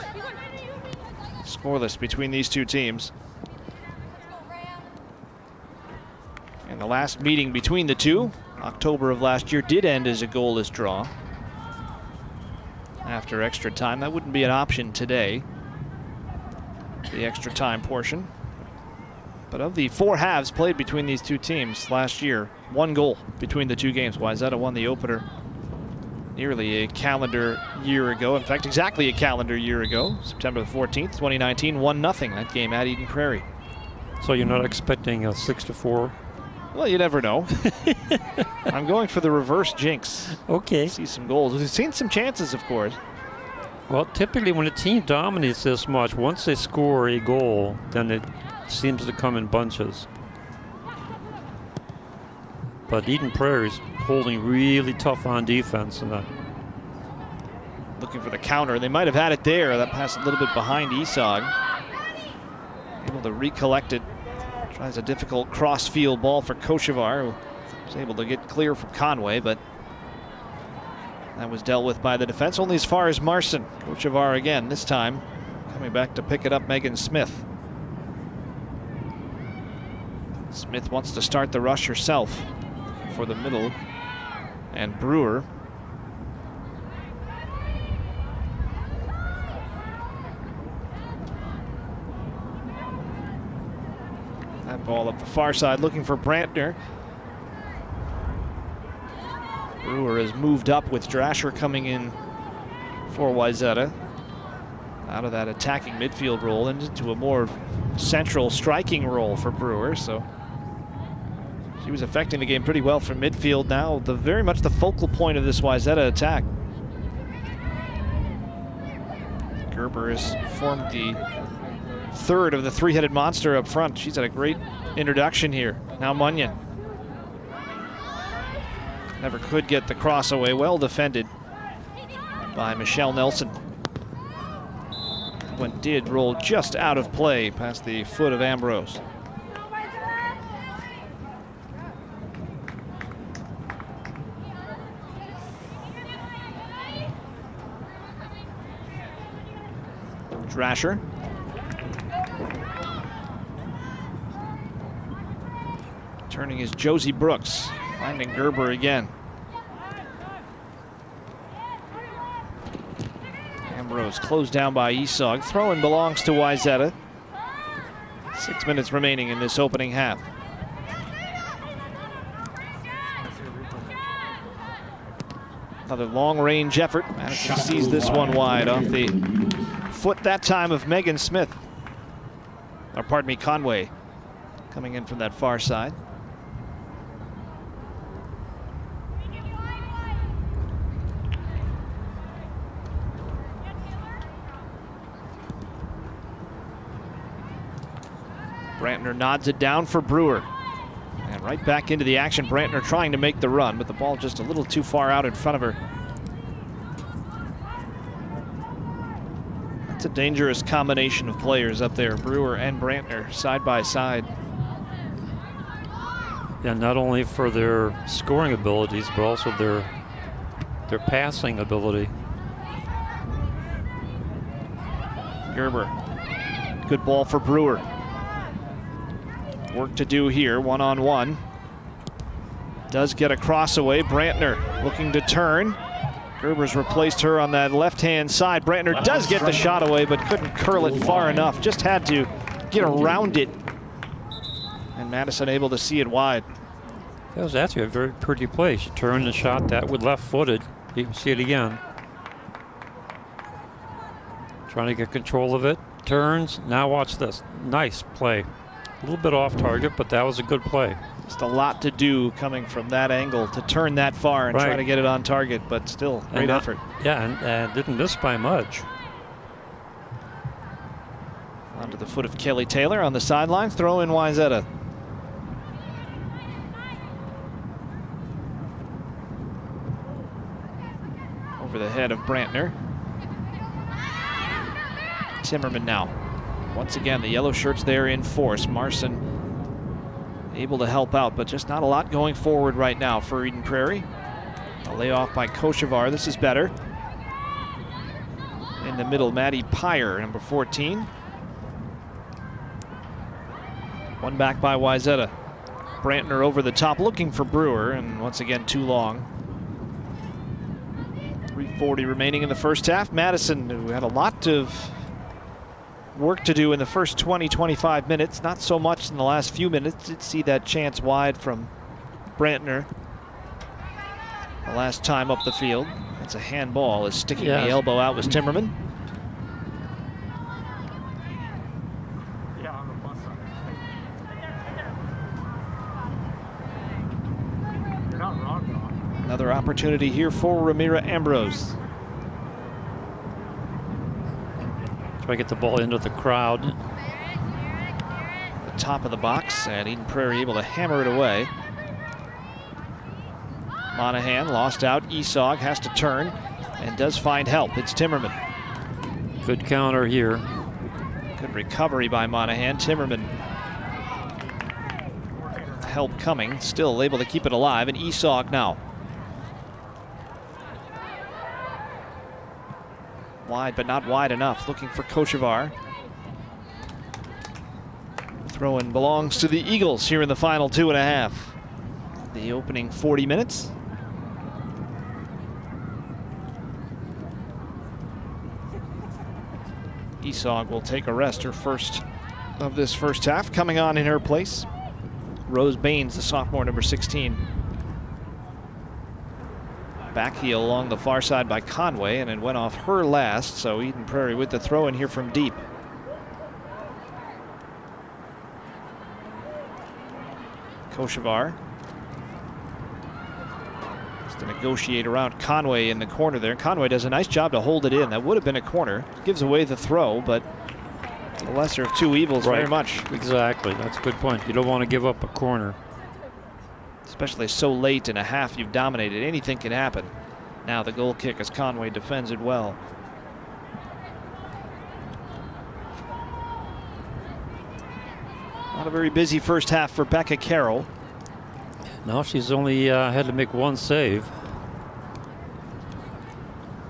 Scoreless between these two teams. And the last meeting between the two, October of last year, did end as a goalless draw. After extra time, that wouldn't be an option today. The extra time portion. But of the 4 halves played between these two teams last year, 1 goal between the two games. Wayzata won the opener nearly a calendar year ago. In fact, exactly a calendar year ago, September the 14th, 2019, 1-0 that game at Eden Prairie. So you're not expecting a 6-4? Well, you never know. I'm going for the reverse jinx. Okay. See some goals. We've seen some chances, of course. Well, typically when a team dominates this much, once they score a goal, then it seems to come in bunches. But Eden Prairie's holding really tough on defense. And looking for the counter. They might have had it there. That passed a little bit behind Isog. Able to recollect it. Tries a difficult cross-field ball for Kochevar, who was able to get clear from Conway, but that was dealt with by the defense. Only as far as Marson. Kochevar again, this time coming back to pick it up, Megan Smith. Smith wants to start the rush herself for the middle, and Brewer. That ball up the far side looking for Brantner. Brewer has moved up with Drasher coming in for Wayzata. Out of that attacking midfield role into a more central striking role for Brewer. So she was affecting the game pretty well from midfield. Now very much the focal point of this Wayzata attack. Gerber has formed the third of the three-headed monster up front. She's had a great introduction here. Now Munyon. Never could get the cross away. Well defended by Michelle Nelson. One did roll just out of play past the foot of Ambrose. Drasher. Turning is Josie Brooks, finding Gerber again. Ambrose closed down by Isog. Throw-in belongs to Wayzata. 6 minutes remaining in this opening half. Another long-range effort. Madison sees this one wide off the foot that time of Megan Smith. Or pardon me, Conway, coming in from that far side. Brantner nods it down for Brewer. And right back into the action. Brantner trying to make the run, but the ball just a little too far out in front of her. It's a dangerous combination of players up there, Brewer and Brantner, side by side. Yeah, not only for their scoring abilities, but also their passing ability. Gerber, good ball for Brewer. Work to do here, one-on-one. Does get a cross away. Brantner looking to turn. Gerber's replaced her on that left-hand side. Brantner does get the shot away, but couldn't curl it far enough. Just had to get around it. And Madison able to see it wide. That was actually a very pretty play. She turned and shot that with left-footed. You can see it again. Trying to get control of it. Turns. Now watch this. Nice play. A little bit off target, but that was a good play. Just a lot to do coming from that angle to turn that far and try to get it on target, but still great effort. Yeah, and didn't miss by much. Onto the foot of Kelly Taylor on the sideline. Throw in Wayzata. Over the head of Brantner. Timmerman now. Once again, the yellow shirts there in force. Marson able to help out, but just not a lot going forward right now for Eden Prairie. A layoff by Kochevar. This is better. In the middle, Maddie Pyre, number 14. One back by Wayzata. Brantner over the top looking for Brewer, and once again too long. 3:40 remaining in the first half. Madison, who had a lot of work to do in the first 20-25 minutes, not so much in the last few minutes. Did see that chance wide from Brantner the last time up the field. That's a handball, is sticking the elbow out was Timmerman. Another opportunity here for Ramira Ambrose. Try to get the ball into the crowd. The top of the box, and Eden Prairie able to hammer it away. Monahan lost out. Esog has to turn and does find help. It's Timmerman. Good counter here. Good recovery by Monahan. Timmerman. Help coming. Still able to keep it alive. And Esog now. Wide, but not wide enough. Looking for Kochevar. Throw-in belongs to the Eagles here in the final 2.5. The opening 40 minutes. Esog will take a rest, her first of this first half. Coming on in her place, Rose Baines, the sophomore, number 16. Back heel along the far side by Conway, and it went off her last, so Eden Prairie with the throw in here from deep. Kochevar has to negotiate around Conway in the corner there. Conway does a nice job to hold it in. That would have been a corner. Gives away the throw, but the lesser of two evils very much. Exactly, that's a good point. You don't want to give up a corner. Especially so late in a half you've dominated. Anything can happen. Now the goal kick as Conway defends it well. Not a very busy first half for Becca Carroll. No, she's only had to make one save.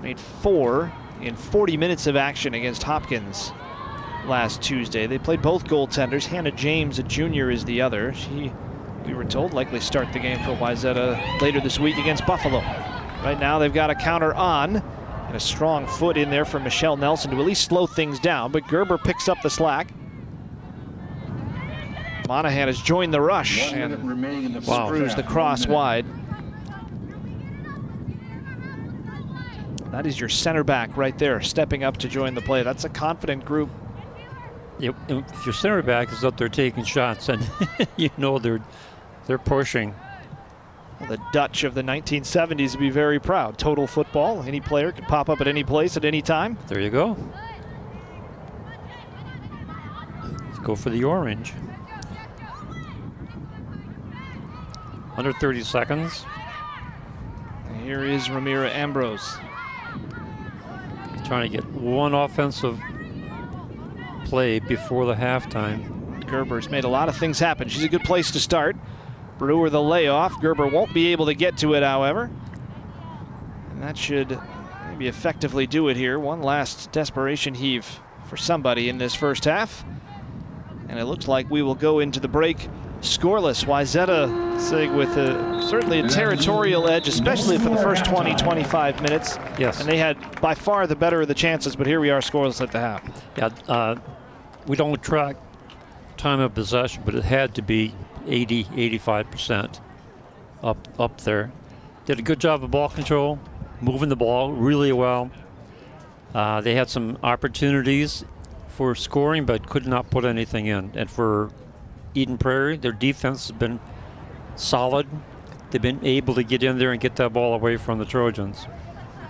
Made 4 in 40 minutes of action against Hopkins last Tuesday. They played both goaltenders. Hannah James, a junior, is the other. She, we were told, likely start the game for Wayzata later this week against Buffalo. Right now they've got a counter on and a strong foot in there from Michelle Nelson to at least slow things down, but Gerber picks up the slack. Monahan has joined the rush and screws the cross wide. That is your center back right there, stepping up to join the play. That's a confident group. If your center back is up there taking shots, and you know they're pushing. Well, the Dutch of the 1970s would be very proud. Total football. Any player could pop up at any place at any time. There you go. Let's go for the orange. Under 30 seconds. And here is Ramira Ambrose. He's trying to get one offensive play before the halftime. Gerber's made a lot of things happen. She's a good place to start. Brewer the layoff. Gerber won't be able to get to it, however. And that should maybe effectively do it here. One last desperation heave for somebody in this first half. And it looks like we will go into the break scoreless. Wayzata saying with certainly a territorial edge, especially for the first 20-25 minutes. Yes. And they had by far the better of the chances, but here we are scoreless at the half. Yeah, we don't track time of possession, but it had to be 80-85% up there. Did a good job of ball control, moving the ball really well. They had some opportunities for scoring, but could not put anything in. And for Eden Prairie, their defense has been solid. They've been able to get in there and get that ball away from the Trojans.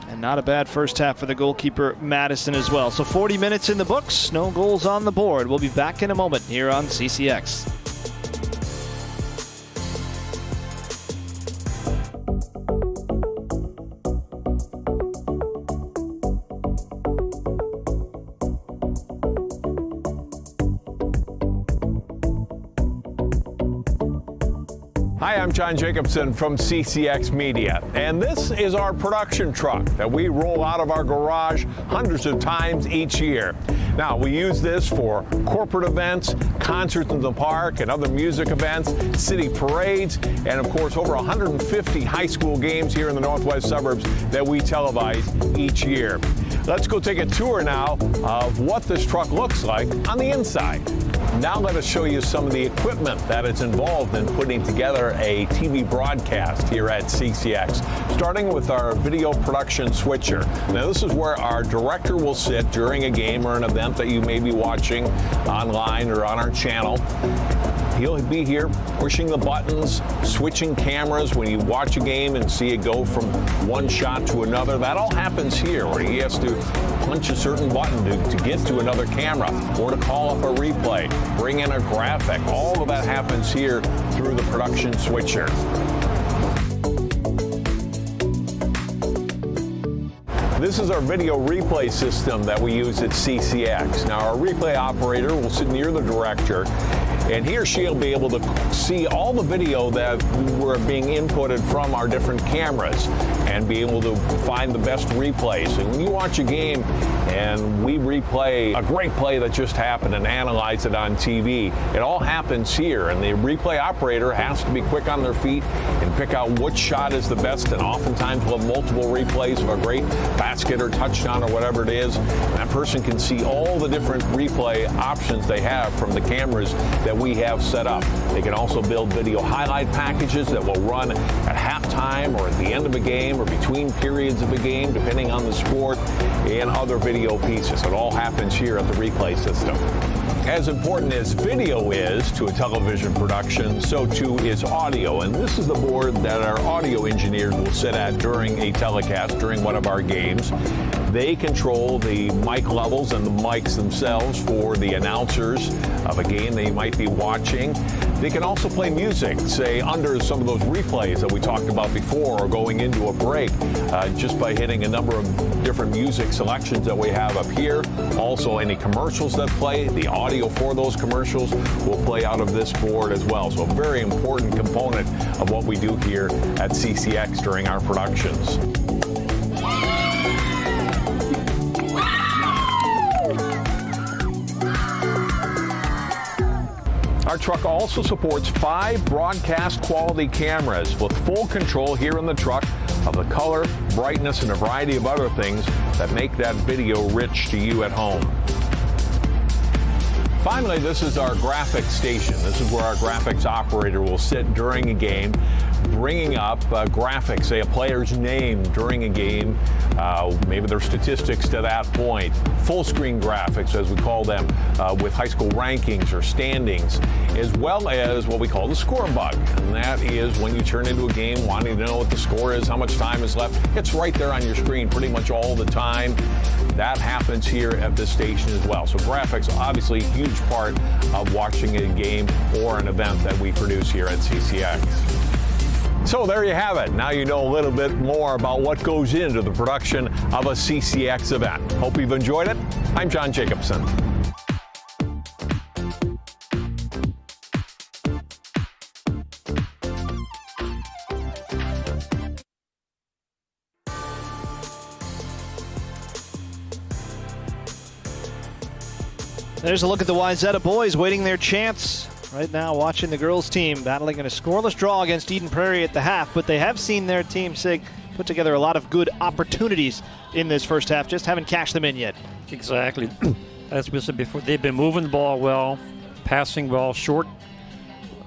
And not a bad first half for the goalkeeper, Madison, as well. So 40 minutes in the books, no goals on the board. We'll be back in a moment here on CCX. Hi, I'm John Jacobson from CCX Media, and this is our production truck that we roll out of our garage hundreds of times each year. Now, we use this for corporate events, concerts in the park, and other music events, city parades, and of course over 150 high school games here in the northwest suburbs that we televise each year. Let's go take a tour now of what this truck looks like on the inside. Now let us show you some of the equipment that is involved in putting together a TV broadcast here at CCX, starting with our video production switcher. Now this is where our director will sit during a game or an event that you may be watching online or on our channel. He'll be here pushing the buttons, switching cameras when you watch a game and see it go from one shot to another. That all happens here, where he has to punch a certain button to get to another camera or to call up a replay, bring in a graphic. All of that happens here through the production switcher. This is our video replay system that we use at CCX. Now, our replay operator will sit near the director, and he or she will be able to see all the video that were being inputted from our different cameras and be able to find the best replays. And when you watch a game and we replay a great play that just happened and analyze it on TV, it all happens here, and the replay operator has to be quick on their feet and pick out which shot is the best, and oftentimes we'll have multiple replays of a great basket or touchdown or whatever it is. And that person can see all the different replay options they have from the cameras that we have set up. They can also build video highlight packages that will run at halftime or at the end of a game or between periods of a game, depending on the sport, and other video pieces. It all happens here at the replay system. As important as video is to a television production, so too is audio. And this is the board that our audio engineers will sit at during a telecast, during one of our games. They control the mic levels and the mics themselves for the announcers of a game they might be watching. They can also play music, say under some of those replays that we talked about before, or going into a break, just by hitting a number of different music selections that we have up here. Also, any commercials that play, the audio for those commercials will play out of this board as well. So a very important component of what we do here at CCX during our productions. Our truck also supports 5 broadcast quality cameras with full control here in the truck of the color, brightness, and a variety of other things that make that video rich to you at home. Finally, this is our graphics station. This is where our graphics operator will sit during a game, bringing up graphics, say a player's name during a game, maybe their statistics to that point, full screen graphics as we call them, with high school rankings or standings, as well as what we call the score bug. And that is when you turn into a game wanting to know what the score is, how much time is left. It's right there on your screen pretty much all the time. That happens here at this station as well. So graphics, obviously a huge part of watching a game or an event that we produce here at CCX. So there you have it. Now you know a little bit more about what goes into the production of a CCX event. Hope you've enjoyed it. I'm John Jacobson. There's a look at the Wayzata boys waiting their chance. Right now, watching the girls' team battling in a scoreless draw against Eden Prairie at the half, but they have seen their team, Sig, put together a lot of good opportunities in this first half, just haven't cashed them in yet. Exactly. As we said before, they've been moving the ball well, passing well, short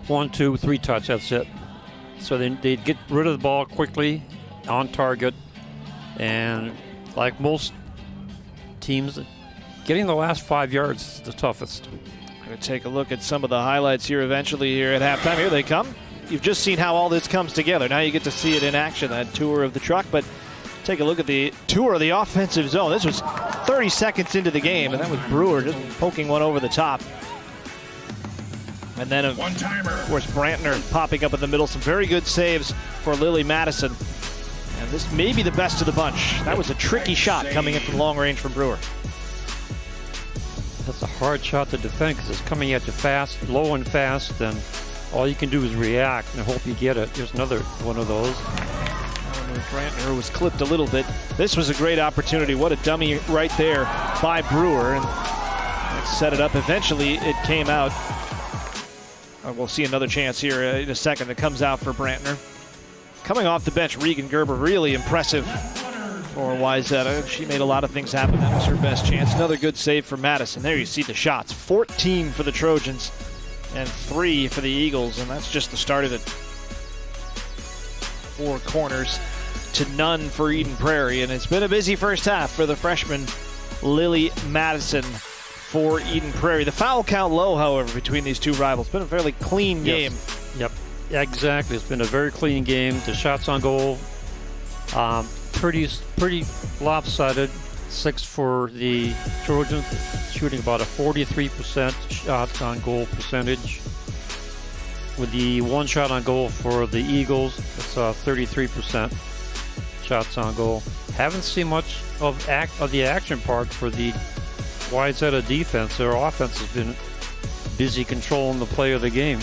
1, 2, 3 touch, that's it. So they get rid of the ball quickly, on target, and like most teams, getting the last 5 yards is the toughest. Going to take a look at some of the highlights here eventually here at halftime. Here they come. You've just seen how all this comes together. Now you get to see it in action, that tour of the truck. But take a look at the tour of the offensive zone. This was 30 seconds into the game, and that was Brewer just poking one over the top. And then, of course, Brantner popping up in the middle. Some very good saves for Lily Madison. And this may be the best of the bunch. That was a tricky shot coming in from long range from Brewer. That's a hard shot to defend because it's coming at you fast, low and fast, and all you can do is react and hope you get it. There's another one of those. Brantner was clipped a little bit. This was a great opportunity. What a dummy right there by Brewer. And let's set it up. Eventually, it came out. We'll see another chance here in a second that comes out for Brantner. Coming off the bench, Regan Gerber, really impressive for Wayzata. She made a lot of things happen. That was her best chance. Another good save for Madison. There you see the shots. 14 for the Trojans and 3 for the Eagles, and that's just the start of it. 4 corners to none for Eden Prairie, and it's been a busy first half for the freshman Lily Madison for Eden Prairie. The foul count low, however, between these two rivals. It's been a fairly clean game. Yep, exactly. It's been a very clean game. The shots on goal, pretty lopsided. 6 for the Trojans, shooting about a 43% shots on goal percentage. With the 1 shot on goal for the Eagles, it's 33% shots on goal. Haven't seen much of the action part for the Wayzata defense. Their offense has been busy controlling the play of the game.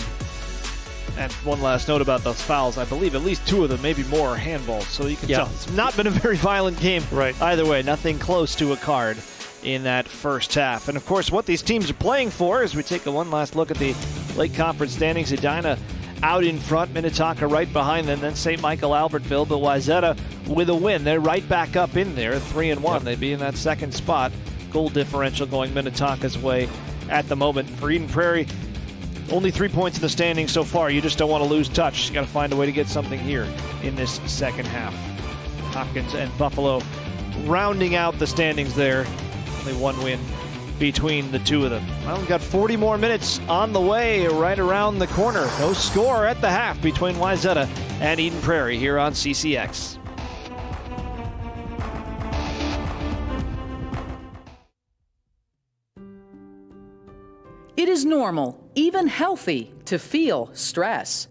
And one last note about those fouls. I believe at least 2 of them, maybe more, are handballs. So you can tell it's not been a very violent game. Right. Either way, nothing close to a card in that first half. And of course, what these teams are playing for, as we take one last look at the Lake Conference standings, Edina out in front, Minnetonka right behind them, then St. Michael Albertville, but Wayzata with a win. They're right back up in there, 3-1. Yep. They'd be in that second spot. Goal differential going Minnetonka's way at the moment. For Eden Prairie, only 3 points in the standings so far. You just don't want to lose touch. You got to find a way to get something here in this second half. Hopkins and Buffalo rounding out the standings there. Only 1 win between the 2 of them. Well, we've got 40 more minutes on the way right around the corner. No score at the half between Wayzata and Eden Prairie here on CCX. It is normal, even healthy, to feel stress.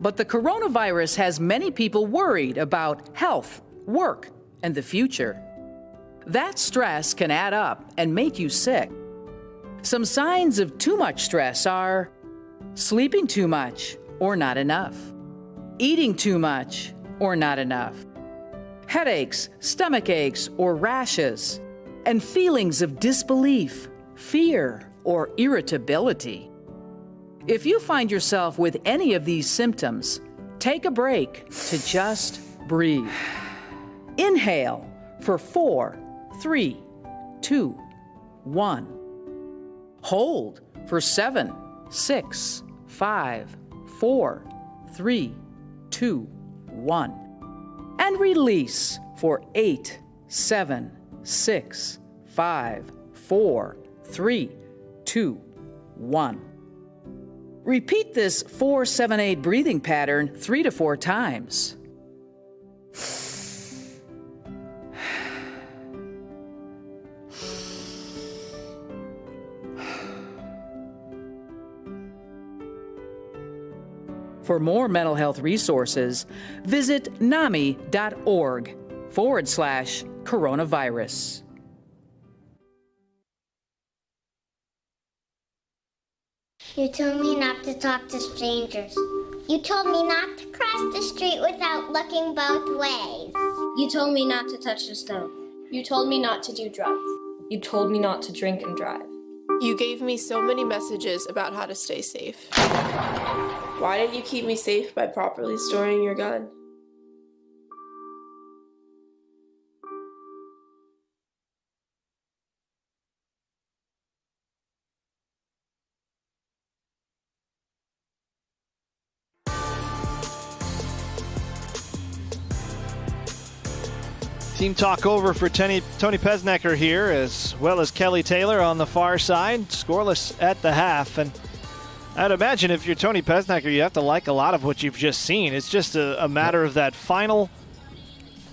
But the coronavirus has many people worried about health, work, and the future. That stress can add up and make you sick. Some signs of too much stress are sleeping too much or not enough, eating too much or not enough, headaches, stomach aches or rashes, and feelings of disbelief, fear, or irritability. If you find yourself with any of these symptoms, take a break to just breathe. Inhale for 4, 3, 2, 1. Hold for 7, 6, 5, 4, 3, 2, 1. And release for 8, 7, 6, 5, 4, 3, 2, 1. Repeat this 4-7-8 breathing pattern 3 to 4 times. For more mental health resources, visit NAMI.org/coronavirus. You told me not to talk to strangers. You told me not to cross the street without looking both ways. You told me not to touch the stove. You told me not to do drugs. You told me not to drink and drive. You gave me so many messages about how to stay safe. Why didn't you keep me safe by properly storing your gun? Team talk over for Tony Pesnecker here, as well as Kelly Taylor on the far side. Scoreless at the half. And I'd imagine if you're Tony Pesnecker, you have to like a lot of what you've just seen. It's just a matter of that final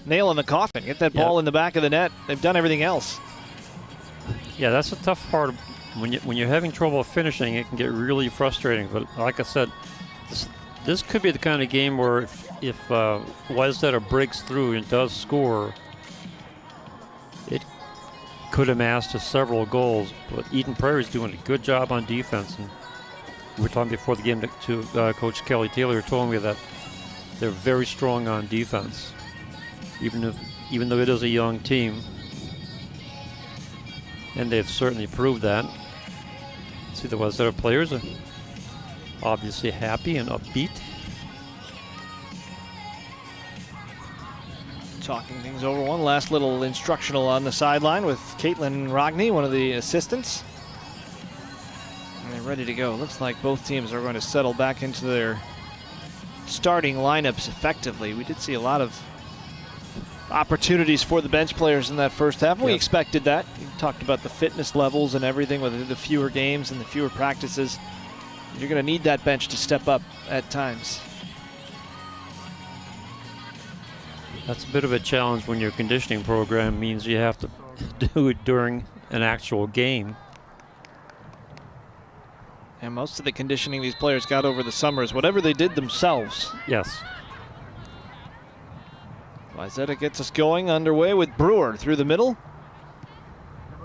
nail in the coffin. Get that ball in the back of the net. They've done everything else. Yeah, that's a tough part. When you're having trouble finishing, it can get really frustrating. But like I said, this could be the kind of game where if Wayzata breaks through and does score, it could amass to several goals. But Eden Prairie's doing a good job on defense. And we were talking before the game to Coach Kelly Taylor, told me that they're very strong on defense, even though it is a young team. And they've certainly proved that. See, the Wayzata players are obviously happy and upbeat. Talking things over, one last little instructional on the sideline with Caitlin Rogney, one of the assistants. And they're ready to go. Looks like both teams are going to settle back into their starting lineups effectively. We did see a lot of opportunities for the bench players in that first half. We expected that. We talked about the fitness levels and everything with the fewer games and the fewer practices. You're going to need that bench to step up at times. That's a bit of a challenge when your conditioning program means you have to do it during an actual game. And most of the conditioning these players got over the summer is whatever they did themselves. Yes. Wayzata gets us going underway with Brewer through the middle.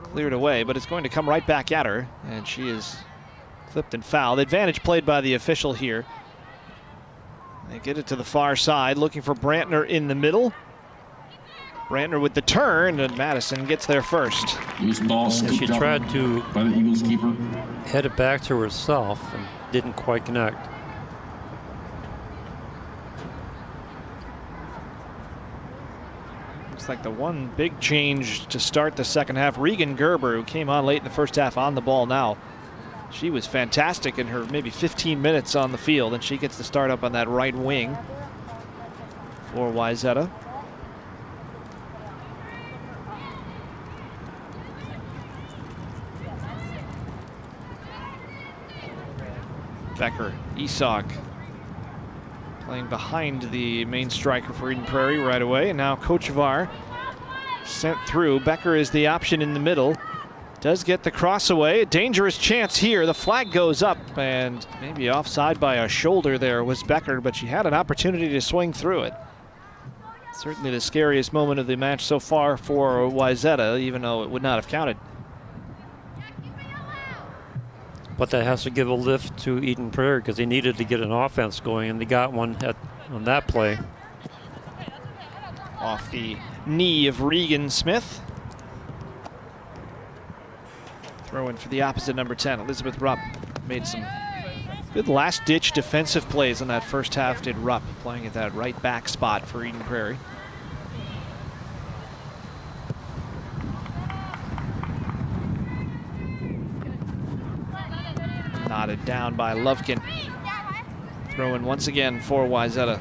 Cleared away, but it's going to come right back at her. And she is clipped and fouled. Advantage played by the official here. They get it to the far side, looking for Brantner in the middle. Brantner with the turn, and Madison gets there first. Loose ball she tried to by the Eagles keeper. Head it back to herself and didn't quite connect. Looks like the one big change to start the second half. Regan Gerber, who came on late in the first half, on the ball now. She was fantastic in her maybe 15 minutes on the field, and she gets the start up on that right wing for Wayzata. Becker, Isak playing behind the main striker for Eden Prairie right away, and now Kochevar sent through. Becker is the option in the middle. Does get the cross away. A dangerous chance here. The flag goes up, and maybe offside by a shoulder there was Becker, but she had an opportunity to swing through it. Certainly the scariest moment of the match so far for Wayzata, even though it would not have counted. But that has to give a lift to Eden Prairie because they needed to get an offense going, and they got one on that play. Off the knee of Regan Smith. Throw in for the opposite number 10. Elizabeth Rupp made some good last-ditch defensive plays in that first half, did Rupp, playing at that right back spot for Eden Prairie. Knotted down by Lovekin. Throw in once again for Wayzata.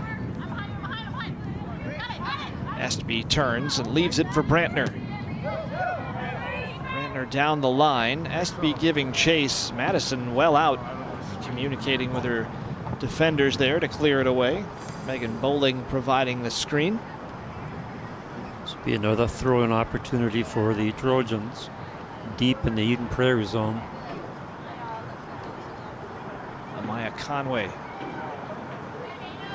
Estby turns and leaves it for Brantner. Down the line. Estby giving chase. Madison well out, communicating with her defenders there to clear it away. Megan Bowling providing the screen. This will be another throw-in opportunity for the Trojans deep in the Eden Prairie zone. Amaya Conway.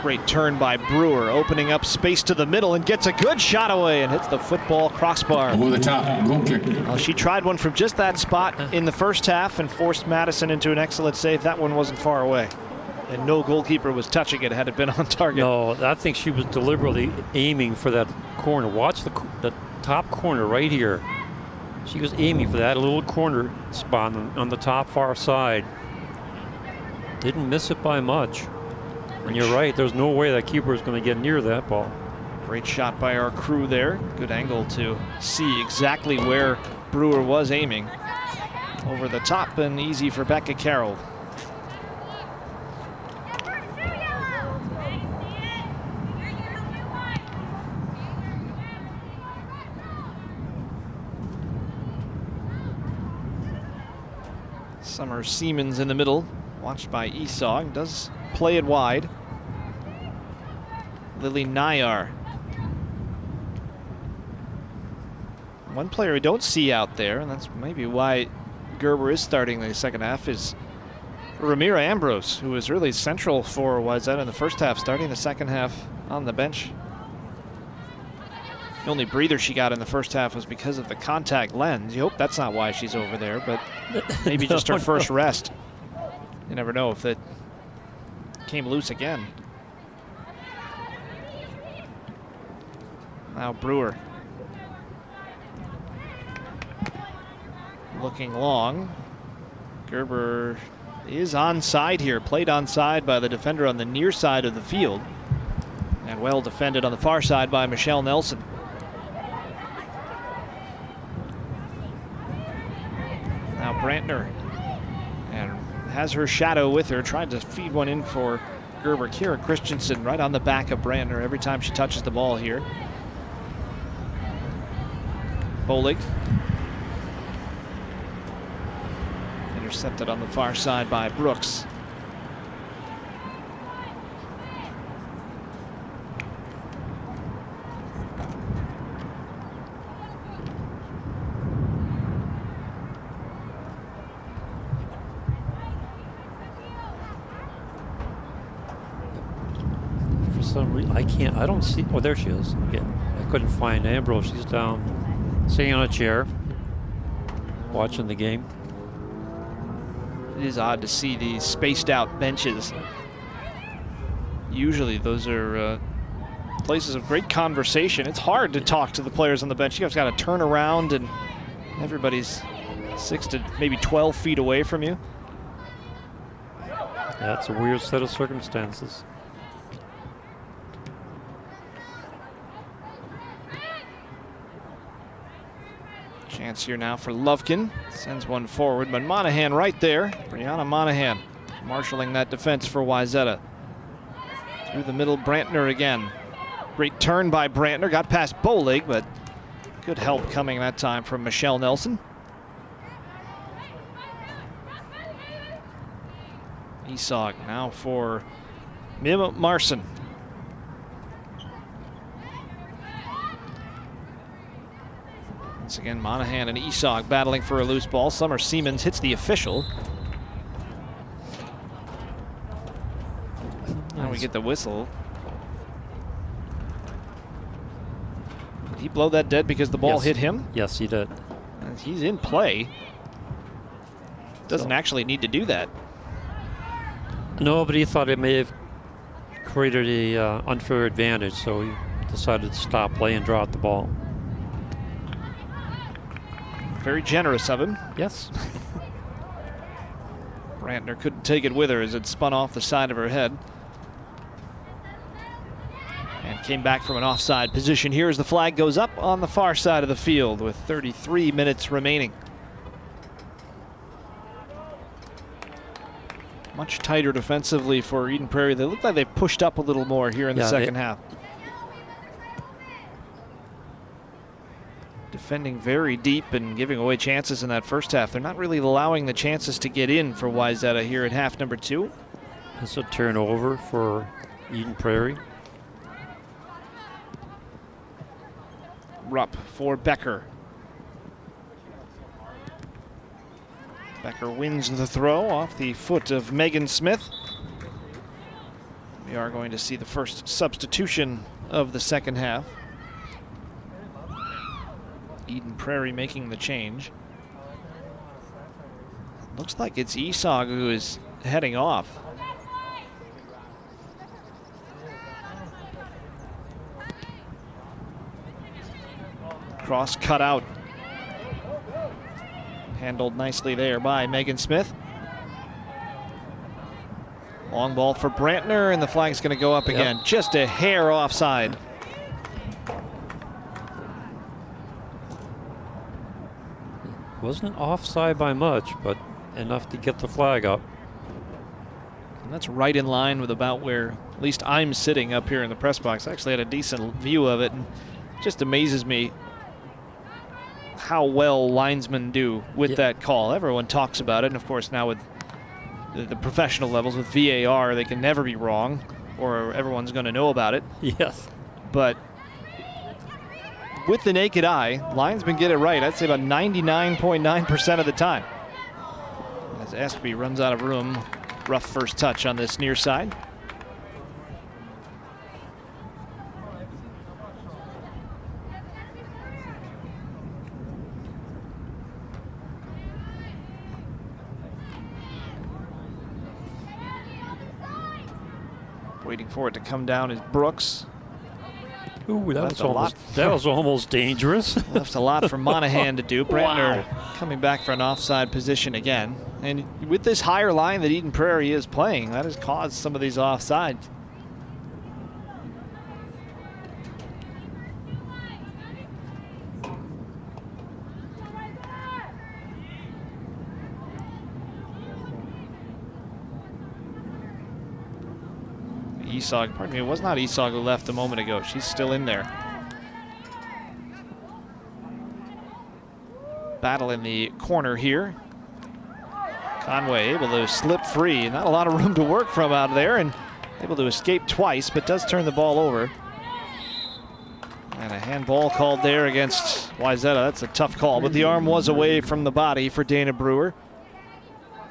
Great turn by Brewer, opening up space to the middle and gets a good shot away and hits the football crossbar. Over the top, goal kick. Well, she tried one from just that spot in the first half and forced Madison into an excellent save. That one wasn't far away. And no goalkeeper was touching it had it been on target. No, I think she was deliberately aiming for that corner. Watch the top corner right here. She was aiming for that little corner spot on the top far side. Didn't miss it by much. And you're right, there's no way that keeper is going to get near that ball. Great shot by our crew there. Good angle to see exactly where Brewer was aiming. Over the top and easy for Becca Carroll. Summer Siemens in the middle, watched by Esau, does play it wide. Lily Nayar. One player we don't see out there, and that's maybe why Gerber is starting the second half, is Ramira Ambrose, who was really central for Wayzata in the first half, starting the second half on the bench. The only breather she got in the first half was because of the contact lens. You hope that's not why she's over there, but maybe just her first rest. You never know if it came loose again. Now Brewer. Looking long. Gerber is onside here, played onside by the defender on the near side of the field. And well defended on the far side by Michelle Nelson. Now Brantner, and has her shadow with her, trying to feed one in for Gerber. Kira Christensen right on the back of Brantner every time she touches the ball here. Bolig. Intercepted on the far side by Brooks. For some reason, I don't see, oh, there she is again. I couldn't find Ambrose. She's down, sitting on a chair, watching the game. It is odd to see these spaced out benches. Usually those are places of great conversation. It's hard to talk to the players on the bench. You guys got to turn around and everybody's 6 to maybe 12 feet away from you. That's a weird set of circumstances. Chance here now for Lovekin. Sends one forward, but Monahan right there. Brianna Monahan marshaling that defense for Wayzata. Through the middle, Brantner again. Great turn by Brantner. Got past Bolig, but good help coming that time from Michelle Nelson. Esog now for Mim Marson. Once again, Monahan and Esog battling for a loose ball. Summer Siemens hits the official. Now we get the whistle. Did he blow that dead because the ball hit him? Yes, he did. And he's in play. Doesn't actually need to do that. No, but he thought it may have created a unfair advantage, so he decided to stop play and draw out the ball. Very generous of him. Yes. Brantner couldn't take it with her as it spun off the side of her head. And came back from an offside position here as the flag goes up on the far side of the field with 33 minutes remaining. Much tighter defensively for Eden Prairie. They look like they've pushed up a little more here in the second half. Defending very deep and giving away chances in that first half. They're not really allowing the chances to get in for Wayzata here at half number 2. It's a turnover for Eden Prairie. Rupp for Becker. Becker wins the throw off the foot of Megan Smith. We are going to see the first substitution of the second half. Eden Prairie making the change. Looks like it's Esog who is heading off. Cross cut out Handled nicely there by Megan Smith. Long ball for Brantner, and the flag's going to go up again. Just a hair offside. Wasn't offside by much, but enough to get the flag up. And that's right in line with about where at least I'm sitting up here in the press box. I actually had a decent view of it, and it just amazes me how well linesmen do with that call. Everyone talks about it, and of course now with the professional levels with VAR, they can never be wrong, or everyone's going to know about it. Yes. But with the naked eye, linesmen get it right. I'd say about 99.9% of the time. As Estby runs out of room, rough first touch on this near side. Waiting for it to come down is Brooks. Ooh, that was almost dangerous. Left a lot for Monahan to do. Brantner coming back for an offside position again. And with this higher line that Eden Prairie is playing, that has caused some of these offsides. Esog, pardon me, it was not Esog who left a moment ago. She's still in there. Battle in the corner here. Conway able to slip free. Not a lot of room to work from out there, and able to escape twice, but does turn the ball over. And a handball called there against Wayzata. That's a tough call, but the arm was away from the body for Dana Brewer.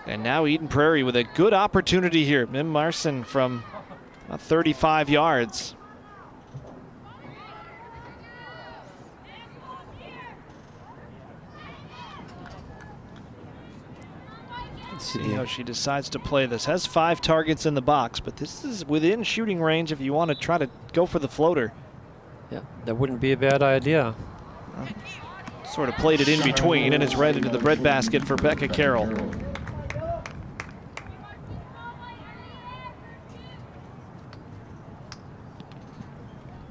And now Eden Prairie with a good opportunity here. Mim Marson from about 35 yards. Let's see how she decides to play this. Has 5 targets in the box, but this is within shooting range if you want to try to go for the floater. Yeah, that wouldn't be a bad idea. Sort of played it in between, and it's right into the breadbasket for Becca Carroll.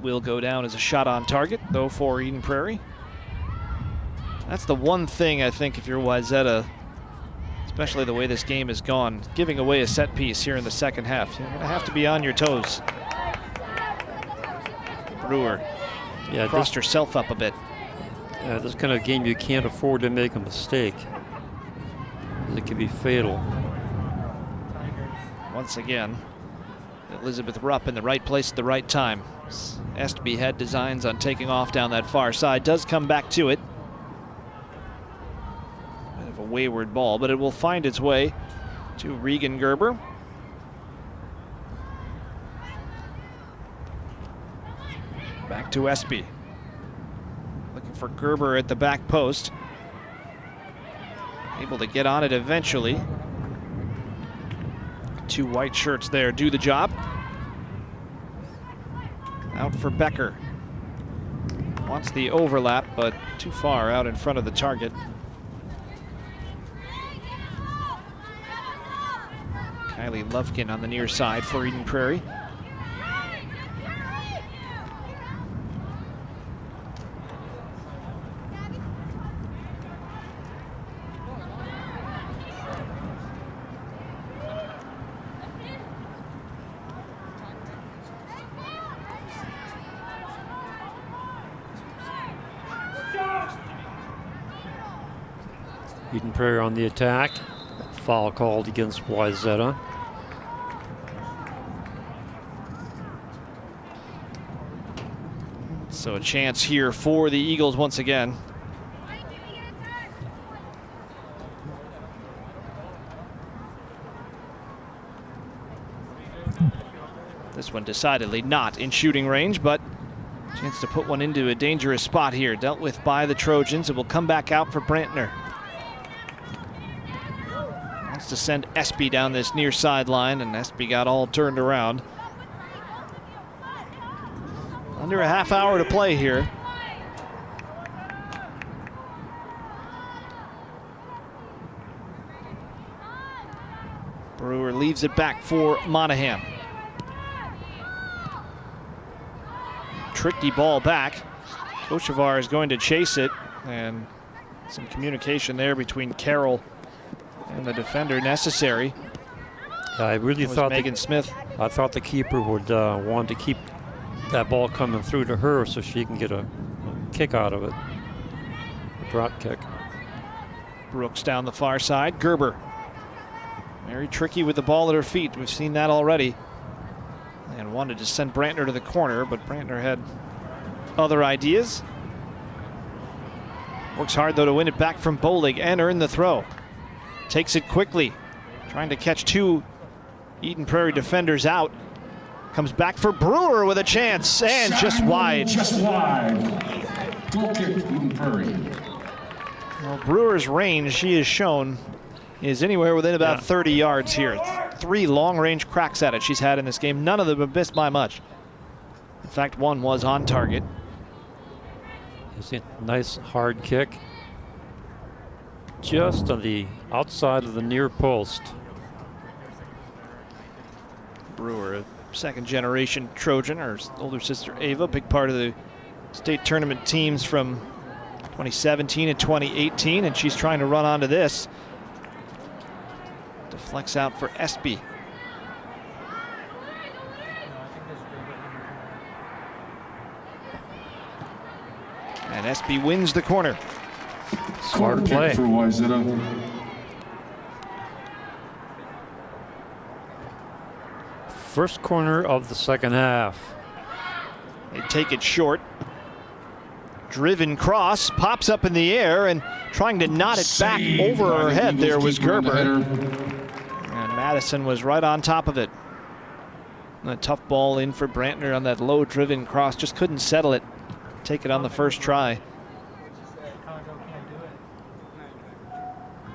Will go down as a shot on target, though, for Eden Prairie. That's the one thing I think if you're Wayzata, especially the way this game has gone, giving away a set piece here in the second half. You're going to have to be on your toes. Brewer crossed herself up a bit. This kind of game, you can't afford to make a mistake. It could be fatal. Once again, Elizabeth Rupp in the right place at the right time. Estby had designs on taking off down that far side. Does come back to it. Bit of a wayward ball, but it will find its way to Regan Gerber. Back to Estby. Looking for Gerber at the back post. Able to get on it eventually. 2 white shirts there do the job. Out for Becker. Wants the overlap, but too far out in front of the target. Kylie Lovekin on the near side for Eden Prairie. Eden Prairie on the attack. Foul called against Wayzata. So a chance here for the Eagles once again. This one decidedly not in shooting range, but chance to put one into a dangerous spot here. Dealt with by the Trojans. It will come back out for Brantner. Wants to send Estby down this near sideline, and Estby got all turned around. Under a half hour to play here. leaves it back for Monahan. Tricky ball back. Kochevar is going to chase it, and some communication there between Carroll and the defender necessary. I really thought Megan Smith. I thought the keeper would want to keep that ball coming through to her so she can get a kick out of it. A drop kick. Brooks down the far side. Gerber. Very tricky with the ball at her feet. We've seen that already. And wanted to send Brantner to the corner, but Brantner had other ideas. Works hard, though, to win it back from Bolig and earn the throw. Takes it quickly. Trying to catch two Eden Prairie defenders out. Comes back for Brewer with a chance, and just wide. Just wide. Goal kick, Eden Prairie. Well, Brewer's range, she has shown, is anywhere within about 30 yards here. 3 long-range cracks at it she's had in this game. None of them have missed by much. In fact, one was on target. It's a nice hard kick. Just on the outside of the near post. Brewer, a second-generation Trojan, her older sister Ava, big part of the state tournament teams from 2017 and 2018, and she's trying to run onto this. Deflects out for Espy. And Espy wins the corner. Smart play. For Wayzata. First corner of the second half. They take it short. Driven cross, pops up in the air, and trying to knot it back over her head there was Gerber. And Madison was right on top of it. And a tough ball in for Brantner on that low driven cross. Just couldn't settle it. Take it on the first try.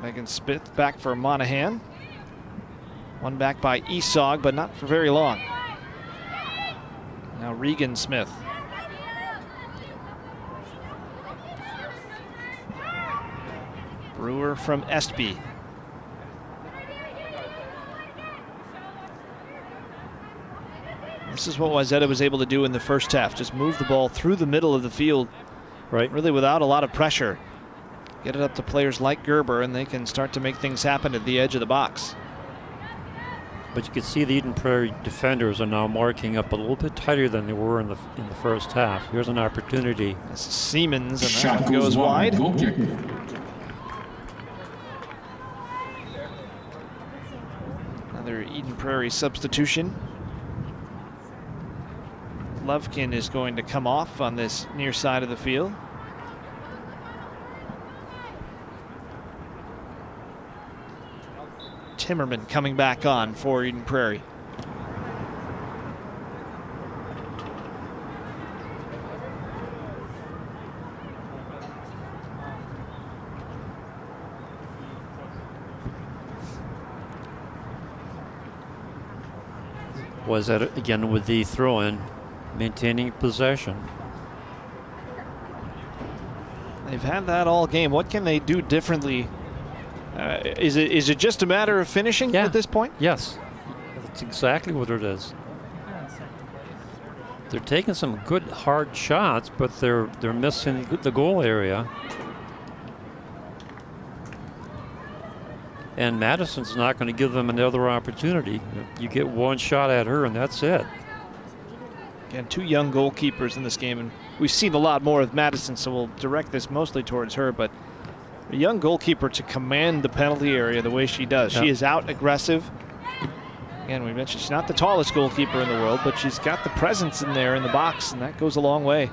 Megan Smith back for Monahan. One back by Esog, but not for very long. Now Regan Smith. Brewer from Estby. This is what Wayzata was able to do in the first half. Just move the ball through the middle of the field. Right. Really without a lot of pressure. Get it up to players like Gerber, and they can start to make things happen at the edge of the box. But you can see the Eden Prairie defenders are now marking up a little bit tighter than they were in the first half. Here's an opportunity. This is Siemens, and Shot that one goes wide. Goal kick. Another Eden Prairie substitution. Lovekin is going to come off on this near side of the field. Timmerman coming back on for Eden Prairie. Wayzata again with the throw-in, maintaining possession. They've had that all game. What can they do differently? Is it just a matter of finishing at this point? Yes, that's exactly what it is. They're taking some good hard shots, but they're missing the goal area. And Madison's not going to give them another opportunity. You get one shot at her, and that's it. Again, 2 young goalkeepers in this game, and we've seen a lot more of Madison, so we'll direct this mostly towards her. But a young goalkeeper to command the penalty area the way she does. She is out aggressive. Again, we mentioned she's not the tallest goalkeeper in the world, but she's got the presence in there in the box, and that goes a long way.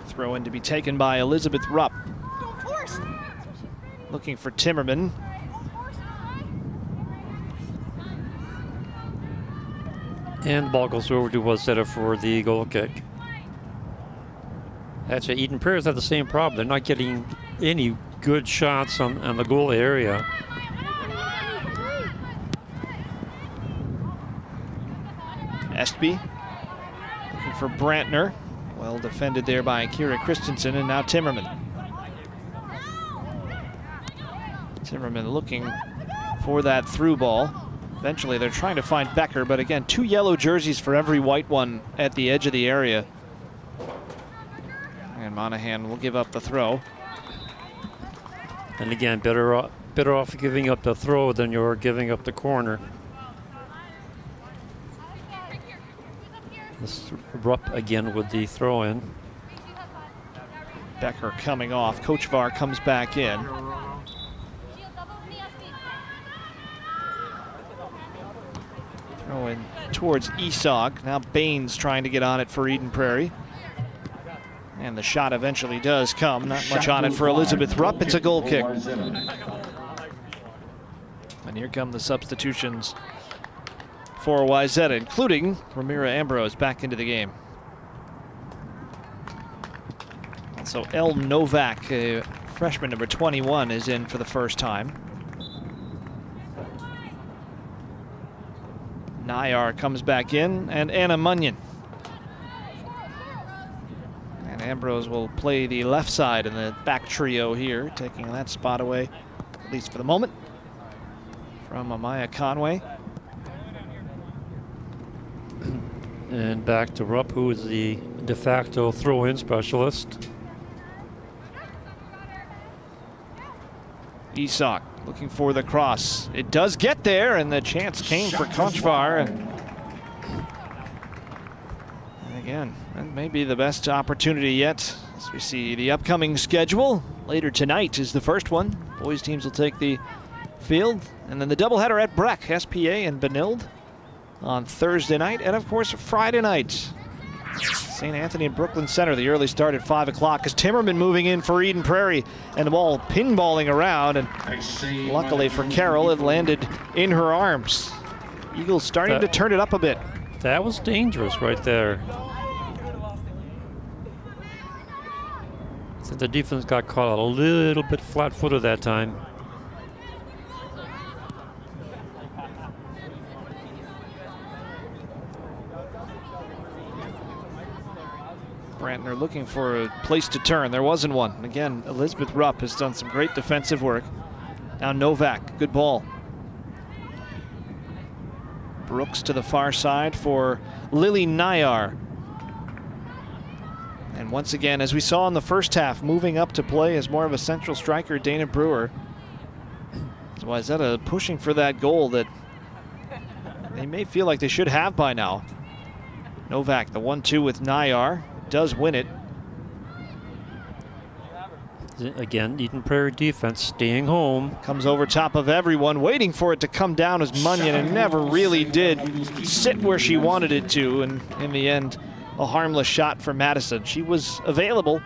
Throw in to be taken by Elizabeth Rupp. Looking for Timmerman. And the ball goes over to Wayzata for the goal kick. Actually, Eden Prairie's have the same problem. They're not getting any good shots on the goal area. Estby looking for Brantner. Well defended there by Kira Christensen, and now Timmerman. Timmerman looking for that through ball. Eventually they're trying to find Becker, but again, 2 yellow jerseys for every white one at the edge of the area. And Monahan will give up the throw. And again, better off giving up the throw than you're giving up the corner. This Rupp again with the throw in. Becker coming off. Coach VAR comes back in. Throw in towards Esog. Now Baines trying to get on it for Eden Prairie. And the shot eventually does come. Not much on it for Elizabeth Rupp. It's a goal kick. And here come the substitutions for Wayzata, including Ramira Ambrose back into the game. So El Novak, freshman number 21, is in for the first time. Nayar comes back in, and Anna Munyon. And Ambrose will play the left side in the back trio here, taking that spot away, at least for the moment, from Amaya Conway. And back to Rupp, who is the de facto throw-in specialist. Isak looking for the cross. It does get there, and the chance came for Conchvar. And again, that may be the best opportunity yet as we see the upcoming schedule. Later tonight is the first one. Boys teams will take the field. And then the doubleheader at Breck, SPA and Benilde on Thursday night. And of course, Friday night, St. Anthony and Brooklyn Center. The early start at 5 o'clock as Timmerman moving in for Eden Prairie, and the ball pinballing around, and luckily for Carroll, it landed in her arms. Eagles starting to turn it up a bit. That was dangerous right there. So the defense got caught a little bit flat-footed that time. Brantner looking for a place to turn. There wasn't one. And again, Elizabeth Rupp has done some great defensive work. Now Novak, good ball. Brooks to the far side for Lily Nayar. And once again, as we saw in the first half, moving up to play as more of a central striker, Dana Brewer. So Wayzata pushing for that goal that they may feel like they should have by now. Novak, the 1-2 with Nayar. Does win it. Again, Eden Prairie defense staying home. Comes over top of everyone, waiting for it to come down as Munyon, and never really did sit where she wanted it to. And in the end, a harmless shot for Madison. She was available.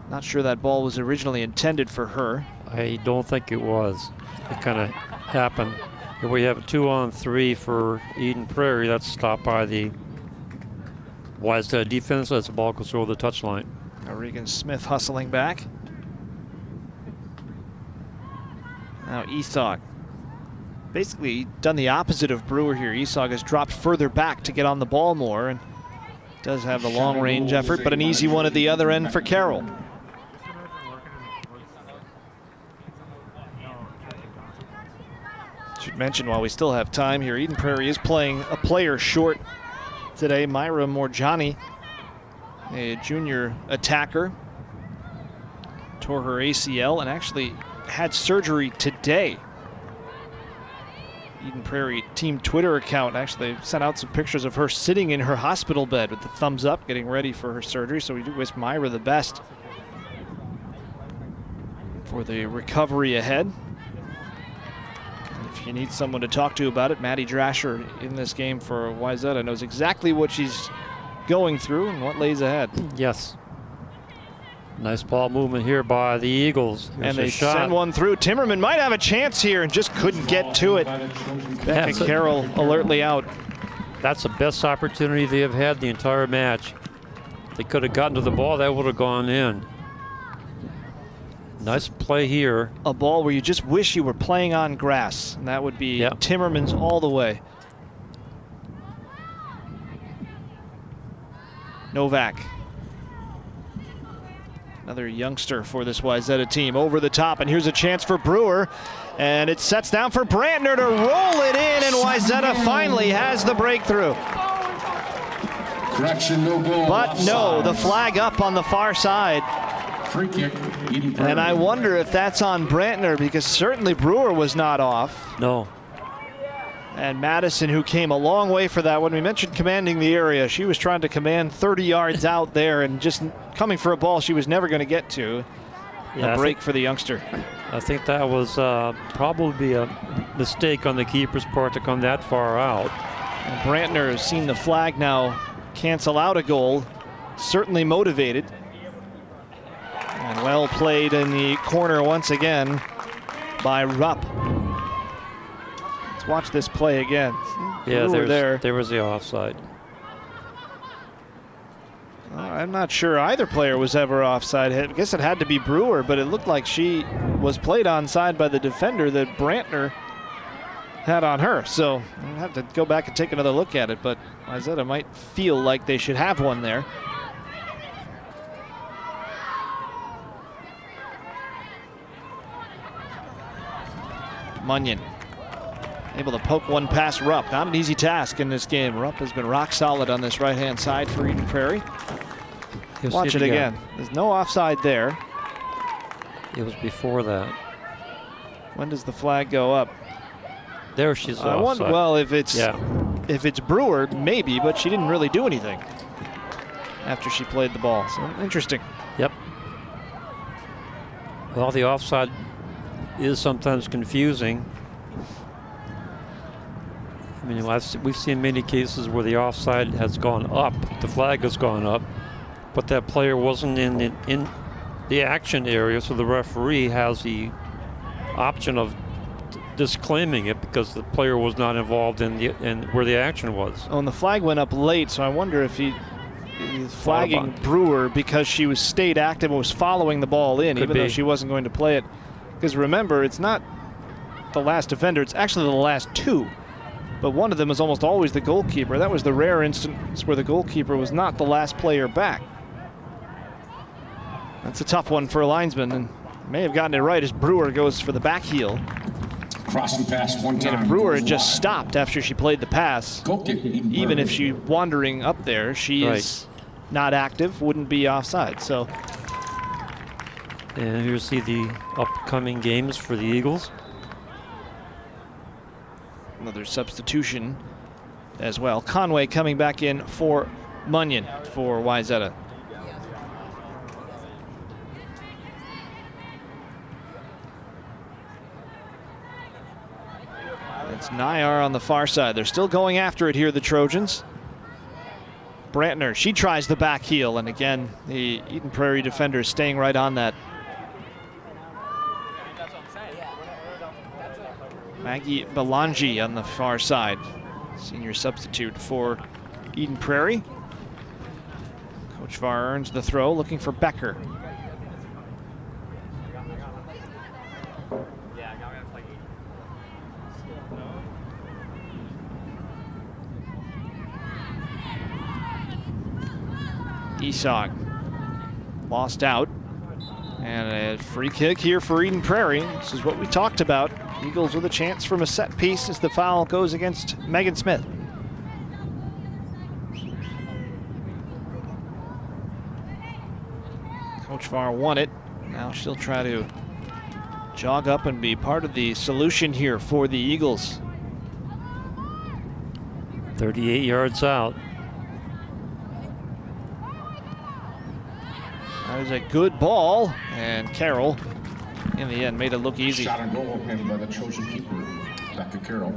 Not sure that ball was originally intended for her. I don't think it was. It kind of happened. Here we have a 2-on-3 for Eden Prairie. That's stopped by the Wayzata defense as the ball goes over the touchline. Regan Smith hustling back. Now Esog. Basically done the opposite of Brewer here. Esog has dropped further back to get on the ball more, and does have the long range effort, but an easy one at the other end for Carroll. Should mention while we still have time here, Eden Prairie is playing a player short today. Myra Morjani, a junior attacker, tore her ACL and actually had surgery today. Eden Prairie team Twitter account actually sent out some pictures of her sitting in her hospital bed with the thumbs up, getting ready for her surgery. So we do wish Myra the best for the recovery ahead. If you need someone to talk to about it, Maddie Drasher in this game for Wayzata knows exactly what she's going through and what lays ahead. Yes. Nice ball movement here by the Eagles. And they send one through. Timmerman might have a chance here and just couldn't get to it. Becca Carroll alertly out. That's the best opportunity they have had the entire match. They could have gotten to the ball, that would have gone in. Nice play here. A ball where you just wish you were playing on grass, and that would be Timmerman's all the way. Novak. Another youngster for this Wayzata team. Over the top, and here's a chance for Brewer. And it sets down for Brantner to roll it in, and Wayzata finally has the breakthrough. Correction, no goal. But no, the flag up on the far side. Free kick, Eden Prairie. And I wonder if that's on Brantner, because certainly Brewer was not off. No. And Madison, who came a long way for that. When we mentioned commanding the area, she was trying to command 30 yards out there and just coming for a ball she was never going to get to. Yeah, a break for the youngster. I think that was probably a mistake on the keeper's part to come that far out. And Brantner has seen the flag now cancel out a goal. Certainly motivated. And well played in the corner once again by Rupp. Let's watch this play again. Yeah, there was the offside. I'm not sure either player was ever offside. I guess it had to be Brewer, but it looked like she was played onside by the defender that Brantner had on her. So I'll have to go back and take another look at it, but Wayzata might feel like they should have one there. Munyon able to poke one past Rupp. Not an easy task in this game. Rupp has been rock solid on this right-hand side for Eden Prairie. Watch it again. There's no offside there. It was before that. When does the flag go up? There she's offside. Well, if it's Brewer, maybe, but she didn't really do anything after she played the ball. So interesting. Yep. Well, the offside is sometimes confusing. I mean, we've seen many cases where the offside has gone up, the flag has gone up, but that player wasn't in the action area, so the referee has the option of disclaiming it because the player was not involved in where the action was. Oh, and the flag went up late, so I wonder if he's flagging Brewer because she stayed active and was following the ball in, even though she wasn't going to play it. Because remember, it's not the last defender, it's actually the last two. But one of them is almost always the goalkeeper. That was the rare instance where the goalkeeper was not the last player back. That's a tough one for a linesman, and may have gotten it right as Brewer goes for the back heel. Crossing pass one time. And if Brewer had just stopped after she played the pass, even if she's wandering up there, she is not active, wouldn't be offside. So. And here's the upcoming games for the Eagles. Another substitution as well. Conway coming back in for Munyon for Wayzata. It's Nayar on the far side. They're still going after it here, the Trojans. Brantner, she tries the back heel, and again, the Eden Prairie defender is staying right on that. Maggie Belangi on the far side, senior substitute for Eden Prairie. Coach Var earns the throw, looking for Becker. Esog lost out, and a free kick here for Eden Prairie. This is what we talked about. Eagles with a chance from a set piece as the foul goes against Megan Smith. Coach Var won it. Now she'll try to jog up and be part of the solution here for the Eagles. 38 yards out. That was a good ball, and Carroll, in the end, made it look easy. Shot on goal handled by the Trojan keeper, Dr. Carroll.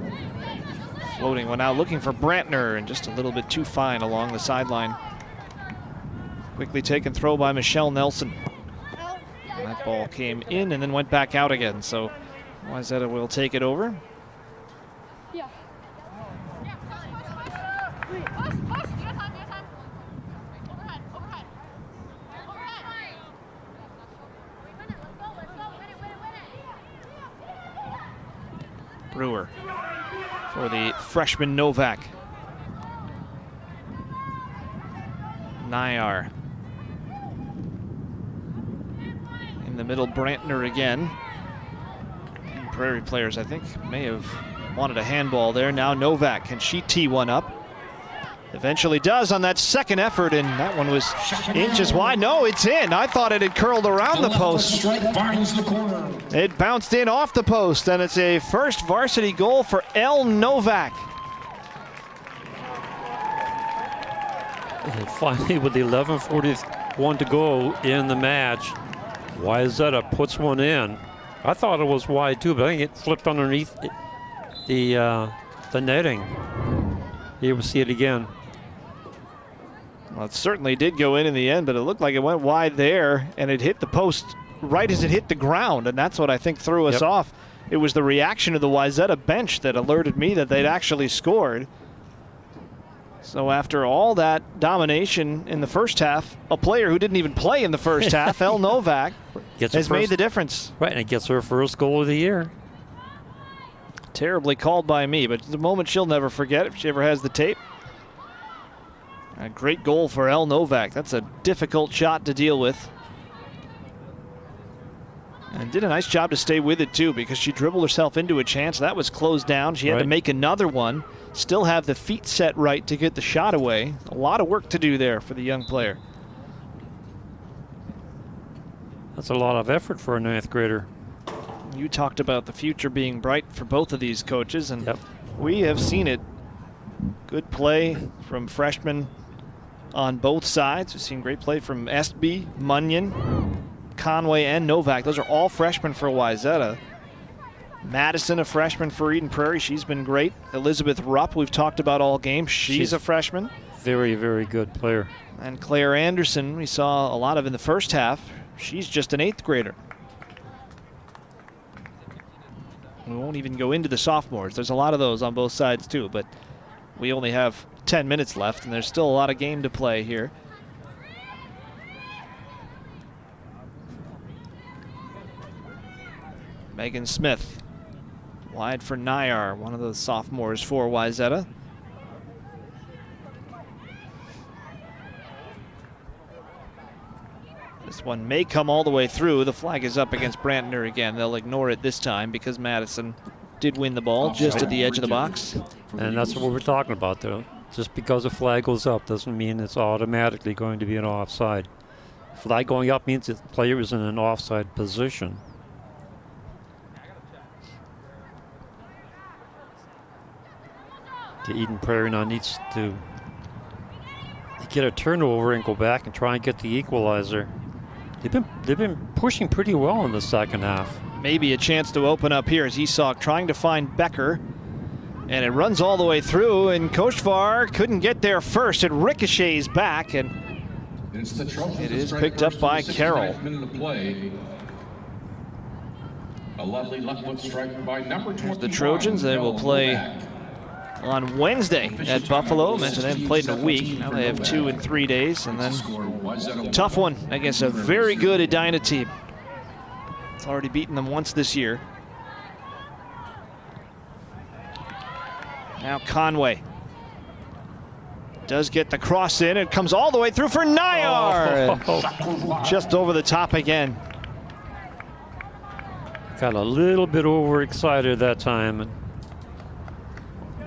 Floating one out, looking for Brantner, and just a little bit too fine along the sideline. Quickly taken throw by Michelle Nelson. And that ball came in and then went back out again, so Wayzata will take it over. Brewer for the freshman Novak. Nayar. In the middle, Brantner again. Prairie players, I think, may have wanted a handball there. Now Novak, can she tee one up? Eventually does on that second effort, and that one was inches wide. No, it's in. I thought it had curled around the post. It bounced in off the post, and it's a first varsity goal for El Novak. And finally, with 11:41 to go in the match, Wayzata puts one in. I thought it was wide too, but I think it flipped underneath the netting. Here we see it again. Well, it certainly did go in the end, but it looked like it went wide there, and it hit the post right as it hit the ground, and that's what I think threw us off. It was the reaction of the Wayzata bench that alerted me that they'd actually scored. So after all that domination in the first half, a player who didn't even play in the first half, El Novak, has made the difference. Right, and it gets her first goal of the year. Terribly called by me, but it's a moment she'll never forget if she ever has the tape. A great goal for El Novak. That's a difficult shot to deal with. And did a nice job to stay with it too, because she dribbled herself into a chance. That was closed down. She had to make another one. Still have the feet set right to get the shot away. A lot of work to do there for the young player. That's a lot of effort for a 9th grader. You talked about the future being bright for both of these coaches, and we have seen it. Good play from freshmen on both sides. We've seen great play from Estby, Munyon, Conway, and Novak. Those are all freshmen for Wayzata. Madison, a freshman for Eden Prairie. She's been great. Elizabeth Rupp, we've talked about all game. She's a freshman. Very, very good player. And Claire Anderson, we saw a lot of in the first half. She's just an 8th grader. We won't even go into the sophomores. There's a lot of those on both sides too, but we only have 10 minutes left, and there's still a lot of game to play here. Megan Smith, wide for Nayar, one of the sophomores for Wayzata. This one may come all the way through. The flag is up against Brantner again. They'll ignore it this time because Madison did win the ball just at the edge of the box. And that's what we're talking about, though. Just because a flag goes up doesn't mean it's automatically going to be an offside. Flag going up means the player is in an offside position. The Eden Prairie now needs to get a turnover and go back and try and get the equalizer. They've been pushing pretty well in the second half. Maybe a chance to open up here as Esau trying to find Becker. And it runs all the way through, and Koshvar couldn't get there first. It ricochets back, and it is picked up by Carroll. Here's the Trojans. They will play on Wednesday at Buffalo. Mentioned they haven't played in a week. Now they have 2 in 3 days, and then tough one against a very good Edina team. It's already beaten them once this year. Now Conway does get the cross in. It comes all the way through for Nayar. Oh. Just over the top again. Got a little bit overexcited that time. And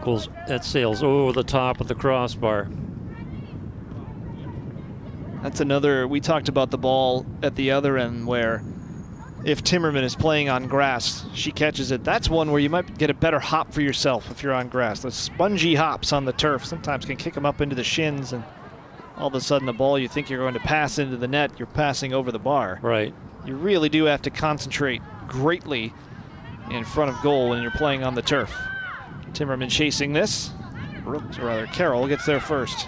goes, that sails over the top of the crossbar. That's another, we talked about the ball at the other end where if Timmerman is playing on grass, she catches it. That's one where you might get a better hop for yourself if you're on grass. Those spongy hops on the turf sometimes can kick them up into the shins, and all of a sudden the ball you think you're going to pass into the net, you're passing over the bar. Right. You really do have to concentrate greatly in front of goal when you're playing on the turf. Timmerman chasing this, or rather Carroll gets there first.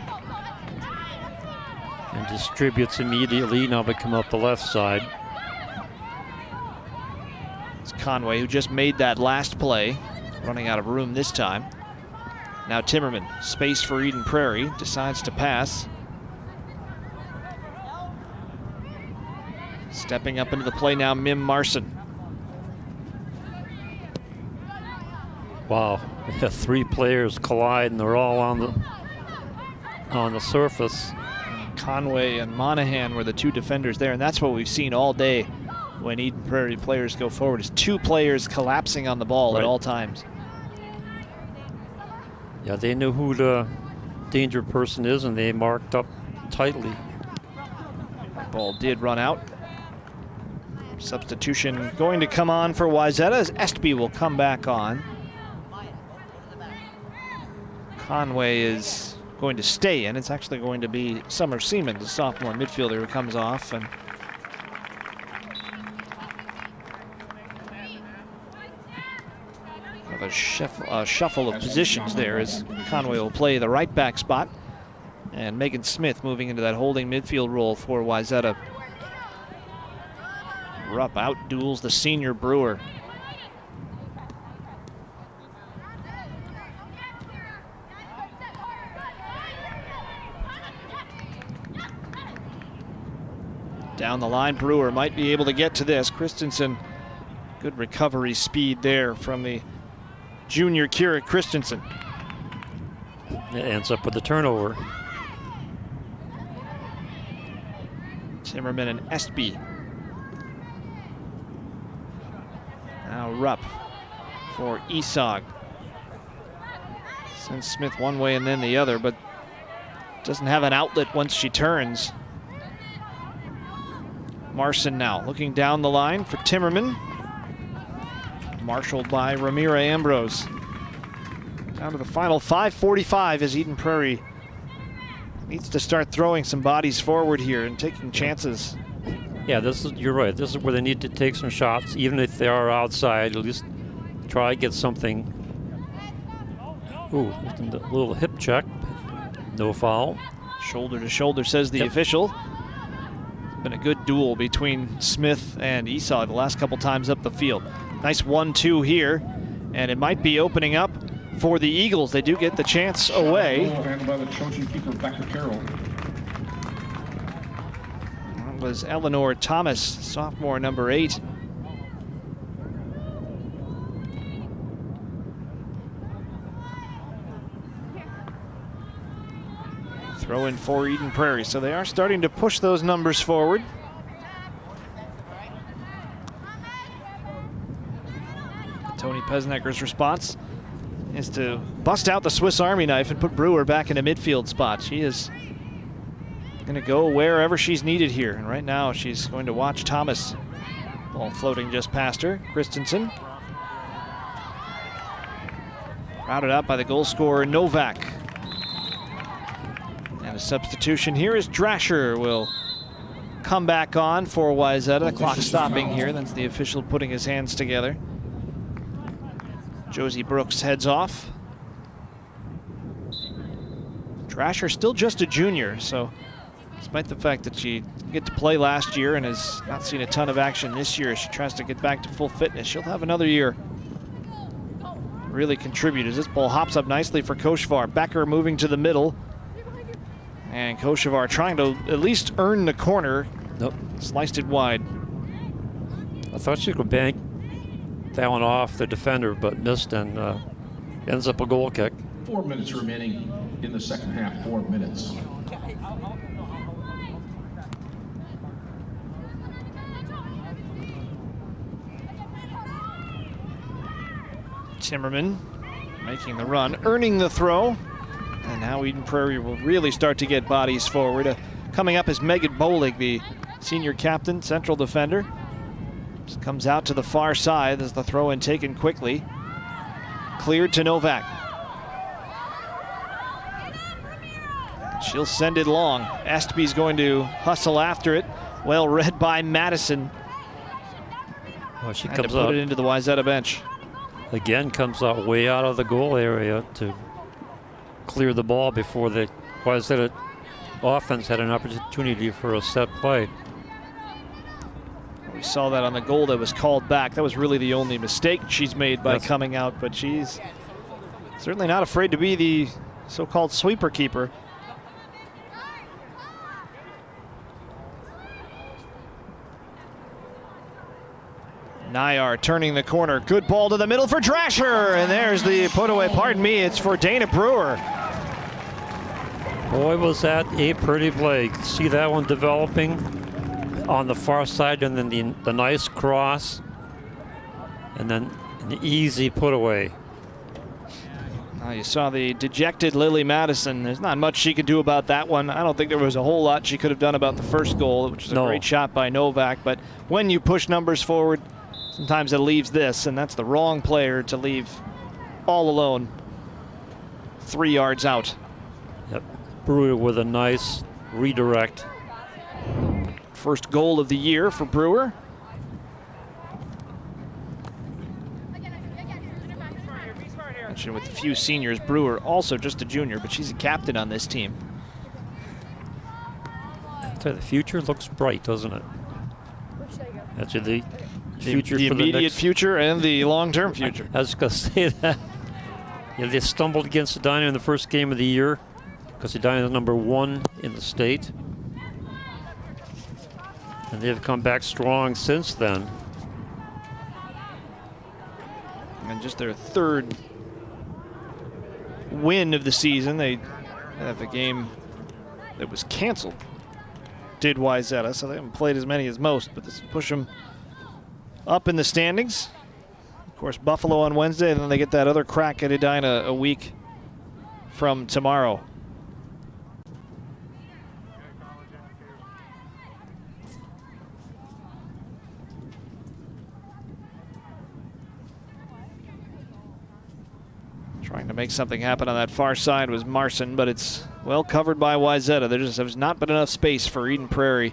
And distributes immediately, now they come up the left side. It's Conway who just made that last play, running out of room this time. Now Timmerman, space for Eden Prairie, decides to pass. Stepping up into the play now, Mim Marson. Wow, we have 3 players collide and they're all on the surface. Conway and Monahan were the two defenders there, and that's what we've seen all day when Eden Prairie players go forward, is two players collapsing on the ball at all times. Yeah, they knew who the danger person is, and they marked up tightly. Ball did run out. Substitution going to come on for Wayzata as Estby will come back on. Conway is going to stay in. It's actually going to be Summer Seaman, the sophomore midfielder, who comes off. And a shuffle of positions there as Conway will play the right back spot. And Megan Smith moving into that holding midfield role for Wayzata. Rupp out-duels the senior Brewer. Down the line, Brewer might be able to get to this. Christensen, good recovery speed there from the junior Kira Christensen. It ends up with a turnover. Timmerman and Estby. Now Rupp for Esog. Sends Smith one way and then the other, but doesn't have an outlet once she turns. Marson now looking down the line for Timmerman. Marshaled by Ramira Ambrose. Down to the final 5:45 as Eden Prairie needs to start throwing some bodies forward here and taking chances. Yeah, you're right. This is where they need to take some shots, even if they are outside. At least try to get something. Ooh, a little hip check. No foul. Shoulder to shoulder, says the official. It's been a good duel between Smith and Esau the last couple times up the field. Nice 1-2 here, and it might be opening up for the Eagles. They do get the chance away. Handled by the Trojan keeper, Becca Carroll. That was Eleanor Thomas, sophomore number 8. Throw in for Eden Prairie, so they are starting to push those numbers forward. Tony Pesnecker's response is to bust out the Swiss Army knife and put Brewer back in a midfield spot. She is going to go wherever she's needed here, and right now she's going to watch Thomas. Ball floating just past her. Christensen. Routed out by the goal scorer Novak. And a substitution here is Drasher will come back on for Wayzata. The clock stopping here. That's the official putting his hands together. Josie Brooks heads off. Drasher still just a junior, so despite the fact that she didn't get to play last year and has not seen a ton of action this year, as she tries to get back to full fitness, she'll have another year. Really contribute as this ball hops up nicely for Kochevar. Becker moving to the middle. And Kochevar trying to at least earn the corner. Nope. Sliced it wide. I thought she could bank that one off the defender, but missed, and ends up a goal kick. 4 minutes remaining in the second half, 4 minutes. Timmerman making the run, earning the throw. And now Eden Prairie will really start to get bodies forward. Coming up is Megan Bolig, the senior captain, central defender. Just comes out to the far side as the throw-in taken quickly. Cleared to Novak. She'll send it long. Estby's going to hustle after it. Well read by Madison. Oh, she and comes to put out it into the Wayzata bench. again. Comes out way out of the goal area to clear the ball before the Wayzata offense had an opportunity for a set play. We saw that on the goal that was called back. That was really the only mistake she's made by coming out, but she's certainly not afraid to be the so-called sweeper keeper. Nayar turning the corner. Good ball to the middle for Drasher, and there's the put away. Pardon me, it's for Dana Brewer. Boy, was that a pretty play. See that one developing on the far side, and then the nice cross, and then an easy put away. You saw the dejected Lily Madison. There's not much she could do about that one. I don't think there was a whole lot she could have done about the first goal, which is a great shot by Novak. But when you push numbers forward, sometimes it leaves this, and that's the wrong player to leave all alone 3 yards out. Yep. Brewer with a nice redirect. First goal of the year for Brewer. With a few seniors, Brewer also just a junior, but she's a captain on this team. The future looks bright, doesn't it? Actually, the future the for immediate the next future and the long-term future. I was going to say that. They stumbled against Edina in the first game of the year because Edina is #1 in the state, and they've come back strong since then. And just their third win of the season. They have a game that was canceled, did Wayzata, so they haven't played as many as most, but this will push them up in the standings. Of course, Buffalo on Wednesday, and then they get that other crack at Edina a week from tomorrow. Trying to make something happen on that far side was Marson, but it's well covered by Wayzata. There's not been enough space for Eden Prairie.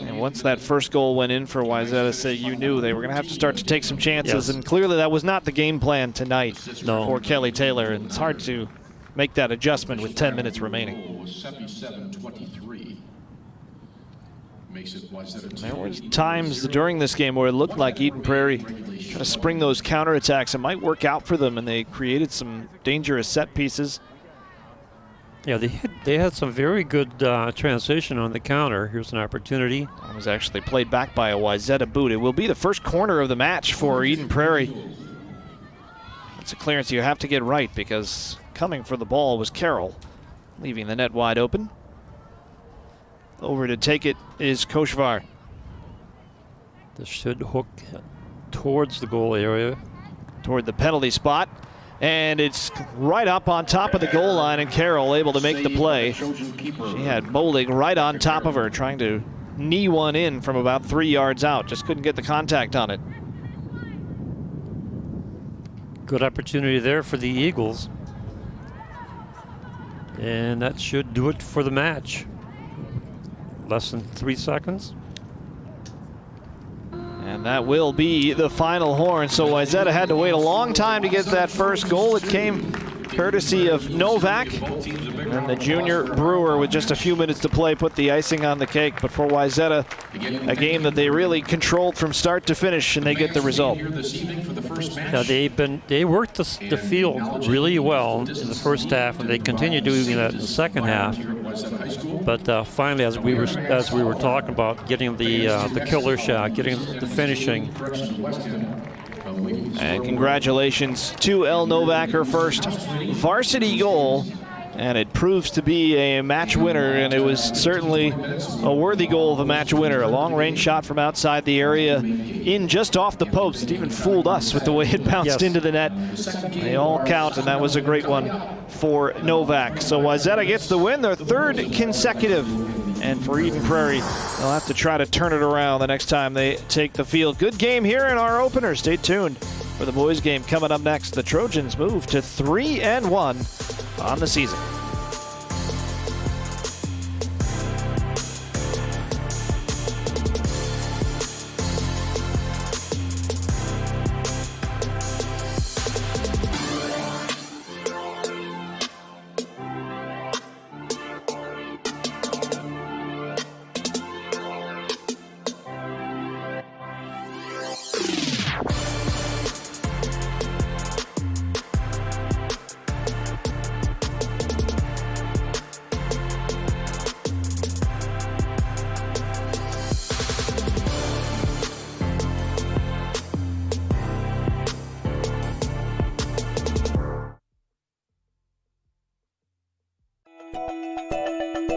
And once that first goal went in for Wayzata, you knew they were going to have to start to take some chances, and clearly that was not the game plan tonight for Kelly Taylor, and it's hard to make that adjustment with 10 minutes remaining. There were times during this game where it looked like Eden Prairie trying to spring those counterattacks. It might work out for them, and they created some dangerous set pieces. Yeah, they had some very good transition on the counter. Here's an opportunity. It was actually played back by a Wayzata boot. It will be the first corner of the match for Eden Prairie. It's a clearance you have to get right, because coming for the ball was Carroll, leaving the net wide open. Over to take it is Koshvar. This should hook towards the goal area. Toward the penalty spot. And it's right up on top of the goal line, and Carroll able to make the play. She had Bowling right on top of her, trying to knee one in from about 3 yards out. Just couldn't get the contact on it. Good opportunity there for the Eagles. And that should do it for the match. Less than 3 seconds. And that will be the final horn. So Wayzata had to wait a long time to get that first goal. It came courtesy of Novak. And the junior Brewer, with just a few minutes to play, put the icing on the cake. But for Wayzata, a game that they really controlled from start to finish, and they get the result. Now they worked the field really well in the first half, and they continue doing that in the second half. But finally, as we were talking about, getting the killer shot, getting the finishing. And congratulations to El Novak, her first varsity goal. And it proves to be a match winner, and it was certainly a worthy goal of a match winner. A long-range shot from outside the area, in just off the post. It even fooled us with the way it bounced into the net. They all count, and that was a great one for Novak. So Wayzata gets the win, their third consecutive. And for Eden Prairie, they'll have to try to turn it around the next time they take the field. Good game here in our opener. Stay tuned for the boys game coming up next. The Trojans move to 3-1 on the season.